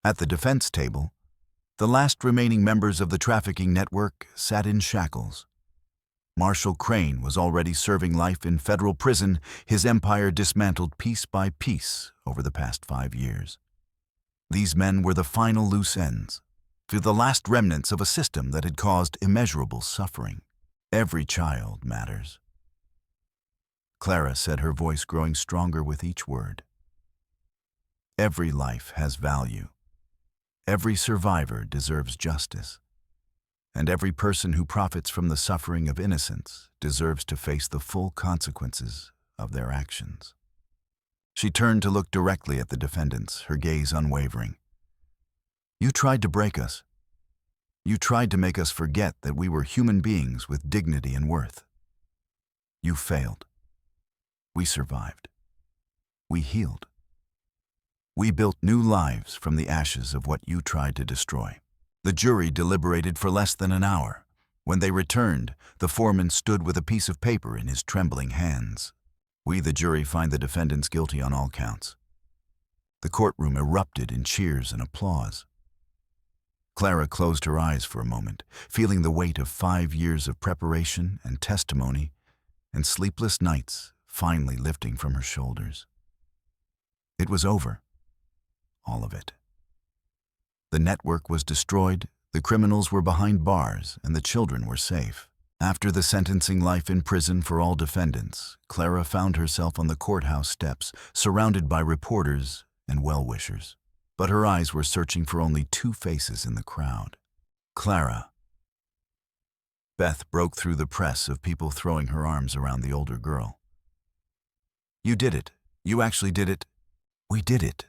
At the defense table, the last remaining members of the trafficking network sat in shackles. Marshall Crane was already serving life in federal prison, his empire dismantled piece by piece over the past 5 years. These men were the final loose ends, the last remnants of a system that had caused immeasurable suffering. Every child matters. Clara said, her voice growing stronger with each word. Every life has value. Every survivor deserves justice. And every person who profits from the suffering of innocence deserves to face the full consequences of their actions. She turned to look directly at the defendants, her gaze unwavering. "You tried to break us. You tried to make us forget that we were human beings with dignity and worth. You failed. We survived. We healed. We built new lives from the ashes of what you tried to destroy." The jury deliberated for less than an hour. When they returned, the foreman stood with a piece of paper in his trembling hands. "We, the jury, find the defendants guilty on all counts." The courtroom erupted in cheers and applause. Clara closed her eyes for a moment, feeling the weight of 5 years of preparation and testimony and sleepless nights finally lifting from her shoulders. It was over. All of it. The network was destroyed, the criminals were behind bars, and the children were safe. After the sentencing life in prison for all defendants, Clara found herself on the courthouse steps, surrounded by reporters and well-wishers. But her eyes were searching for only 2 faces in the crowd. Clara. Beth broke through the press of people throwing her arms around the older girl. "You did it. You actually did it." "We did it,"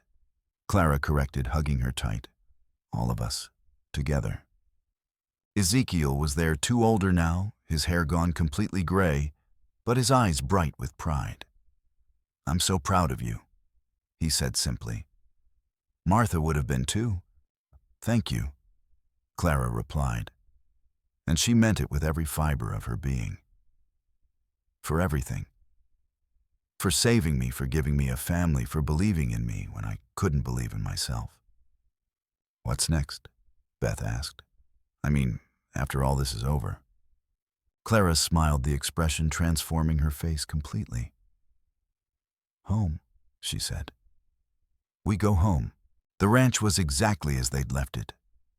Clara corrected, hugging her tight. "All of us, together." Ezekiel was there, too, older now, his hair gone completely gray, but his eyes bright with pride. "I'm so proud of you," he said simply. "Martha would have been too." "Thank you," Clara replied, and she meant it with every fiber of her being. "For everything. For saving me, for giving me a family, for believing in me when I couldn't believe in myself." "What's next?" Beth asked. "I mean, after all this is over." Clara smiled, the expression transforming her face completely. "Home," she said. "We go home." The ranch was exactly as they'd left it.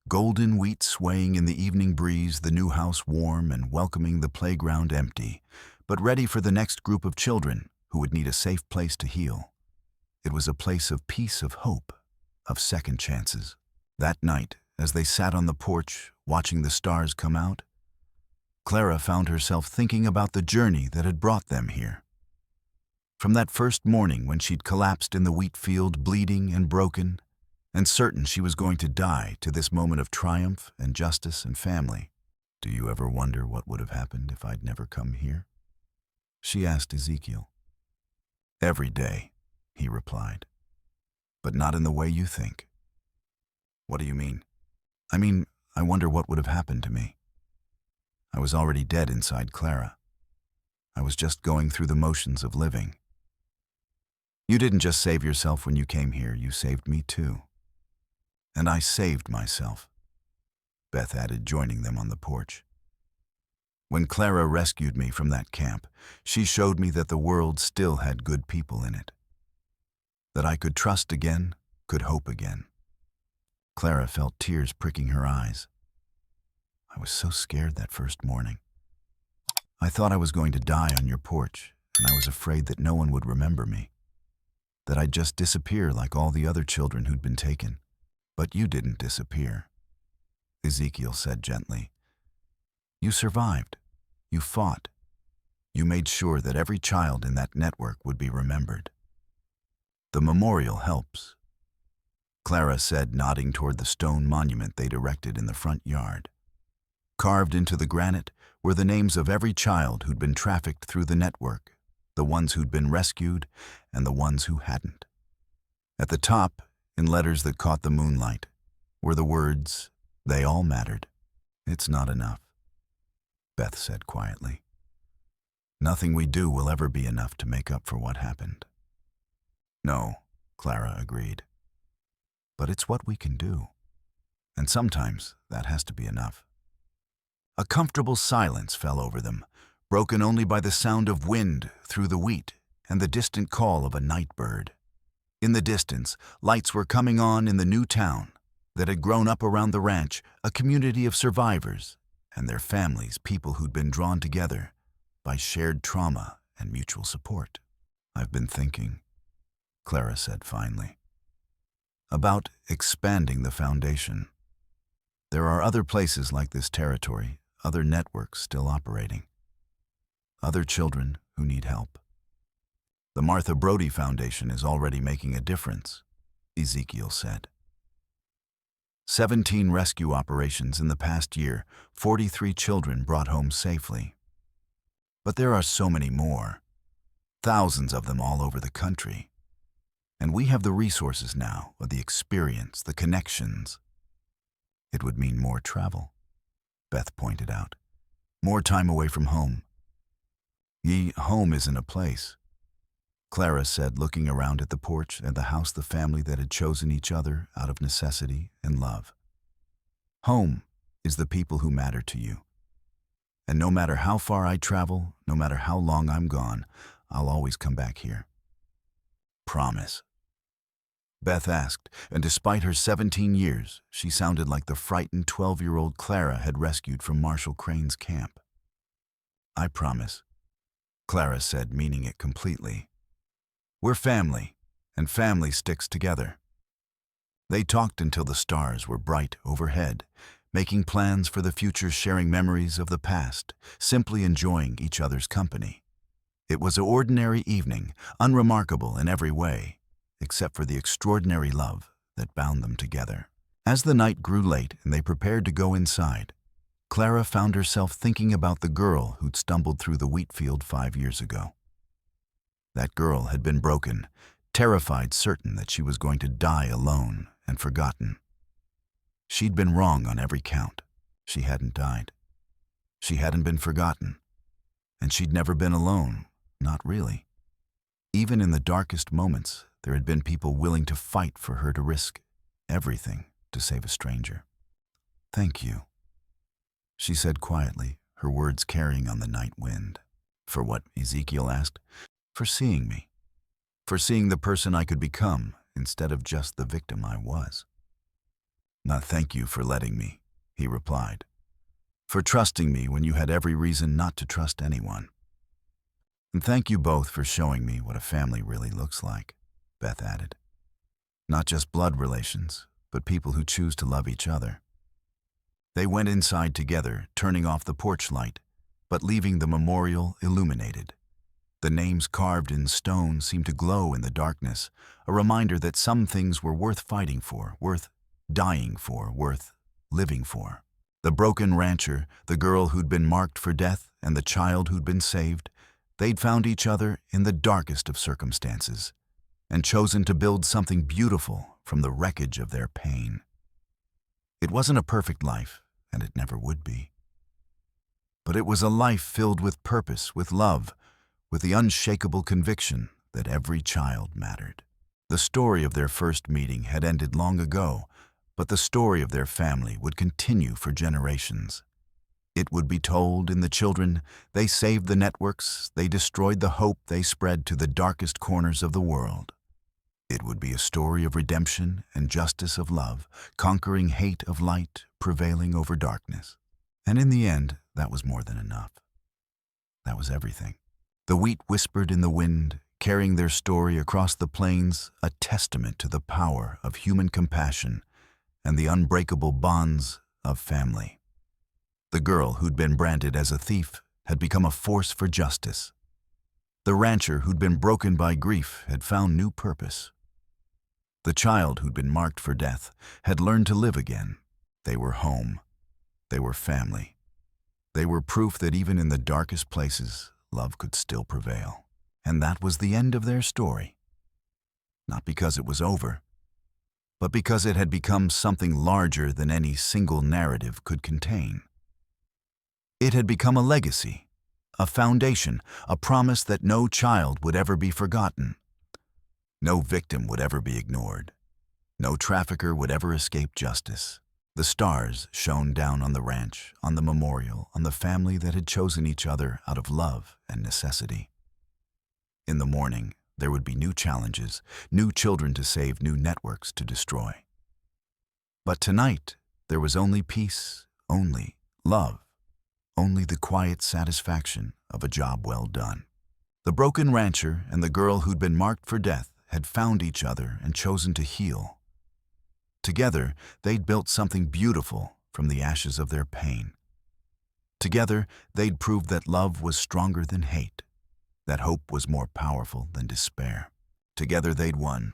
Golden wheat swaying in the evening breeze, the new house warm and welcoming, the playground empty, but ready for the next group of children who would need a safe place to heal. It was a place of peace, of hope, of second chances. That night, as they sat on the porch, watching the stars come out, Clara found herself thinking about the journey that had brought them here. From that first morning when she'd collapsed in the wheat field, bleeding and broken, and certain she was going to die, to this moment of triumph and justice and family. "Do you ever wonder what would have happened if I'd never come here?" she asked Ezekiel. "Every day," he replied. "But not in the way you think." "What do you mean?" I mean, I wonder what would have happened to me. I was already dead inside Clara. I was just going through the motions of living. You didn't just save yourself when you came here, you saved me too. And I saved myself, Beth added, joining them on the porch. When Clara rescued me from that camp, she showed me that the world still had good people in it. That I could trust again, could hope again. Clara felt tears pricking her eyes. I was so scared that first morning. I thought I was going to die on your porch, and I was afraid that no one would remember me. That I'd just disappear like all the other children who'd been taken. But you didn't disappear, Ezekiel said gently. You survived. You fought. You made sure that every child in that network would be remembered. The memorial helps, Clara said, nodding toward the stone monument they'd erected in the front yard. Carved into the granite were the names of every child who'd been trafficked through the network, the ones who'd been rescued and the ones who hadn't. At the top, in letters that caught the moonlight, were the words, "They all mattered." It's not enough, Beth said quietly. Nothing we do will ever be enough to make up for what happened. No, Clara agreed. But it's what we can do. And sometimes that has to be enough. A comfortable silence fell over them, broken only by the sound of wind through the wheat and the distant call of a night bird. In the distance, lights were coming on in the new town that had grown up around the ranch, a community of survivors and their families, people who'd been drawn together by shared trauma and mutual support. I've been thinking, Clara said finally, about expanding the foundation. There are other places like this territory, other networks still operating, other children who need help. The Martha Brody Foundation is already making a difference, Ezekiel said. 17 rescue operations in the past year, 43 children brought home safely. But there are so many more, thousands of them all over the country. And we have the resources now, the experience, the connections. It would mean more travel, Beth pointed out. More time away from home. Home isn't a place, Clara said, looking around at the porch and the house, the family that had chosen each other out of necessity and love. Home is the people who matter to you. And no matter how far I travel, no matter how long I'm gone, I'll always come back here. Promise? Beth asked, and despite her 17 years, she sounded like the frightened 12-year-old Clara had rescued from Marshall Crane's camp. I promise, Clara said, meaning it completely. We're family, and family sticks together. They talked until the stars were bright overhead, making plans for the future, sharing memories of the past, simply enjoying each other's company. It was an ordinary evening, unremarkable in every way, except for the extraordinary love that bound them together. As the night grew late and they prepared to go inside, Clara found herself thinking about the girl who'd stumbled through the wheat field 5 years ago. That girl had been broken, terrified, certain that she was going to die alone and forgotten. She'd been wrong on every count. She hadn't died. She hadn't been forgotten. And she'd never been alone, not really. Even in the darkest moments, there had been people willing to fight for her, to risk everything to save a stranger. Thank you, she said quietly, her words carrying on the night wind. For what? Ezekiel asked. For seeing me. For seeing the person I could become instead of just the victim I was. Not thank you for letting me, he replied. For trusting me when you had every reason not to trust anyone. And thank you both for showing me what a family really looks like, Beth added. Not just blood relations, but people who choose to love each other. They went inside together, turning off the porch light, but leaving the memorial illuminated. The names carved in stone seemed to glow in the darkness, a reminder that some things were worth fighting for, worth dying for, worth living for. The broken rancher, the girl who'd been marked for death, and the child who'd been saved, they'd found each other in the darkest of circumstances and chosen to build something beautiful from the wreckage of their pain. It wasn't a perfect life, and it never would be. But it was a life filled with purpose, with love, with the unshakable conviction that every child mattered. The story of their first meeting had ended long ago, but the story of their family would continue for generations. It would be told in the children, they saved the networks, they destroyed the hope they spread to the darkest corners of the world. It would be a story of redemption and justice of love, conquering hate of light, prevailing over darkness. And in the end, that was more than enough. That was everything. The wheat whispered in the wind, carrying their story across the plains, a testament to the power of human compassion and the unbreakable bonds of family. The girl who'd been branded as a thief had become a force for justice. The rancher who'd been broken by grief had found new purpose. The child who'd been marked for death had learned to live again. They were home. They were family. They were proof that even in the darkest places, love could still prevail. And that was the end of their story. Not because it was over, but because it had become something larger than any single narrative could contain. It had become a legacy, a foundation, a promise that no child would ever be forgotten. No victim would ever be ignored. No trafficker would ever escape justice. The stars shone down on the ranch, on the memorial, on the family that had chosen each other out of love and necessity. In the morning, there would be new challenges, new children to save, new networks to destroy. But tonight, there was only peace, only love, only the quiet satisfaction of a job well done. The broken rancher and the girl who'd been marked for death had found each other and chosen to heal. Together, they'd built something beautiful from the ashes of their pain. Together, they'd proved that love was stronger than hate, that hope was more powerful than despair. Together, they'd won.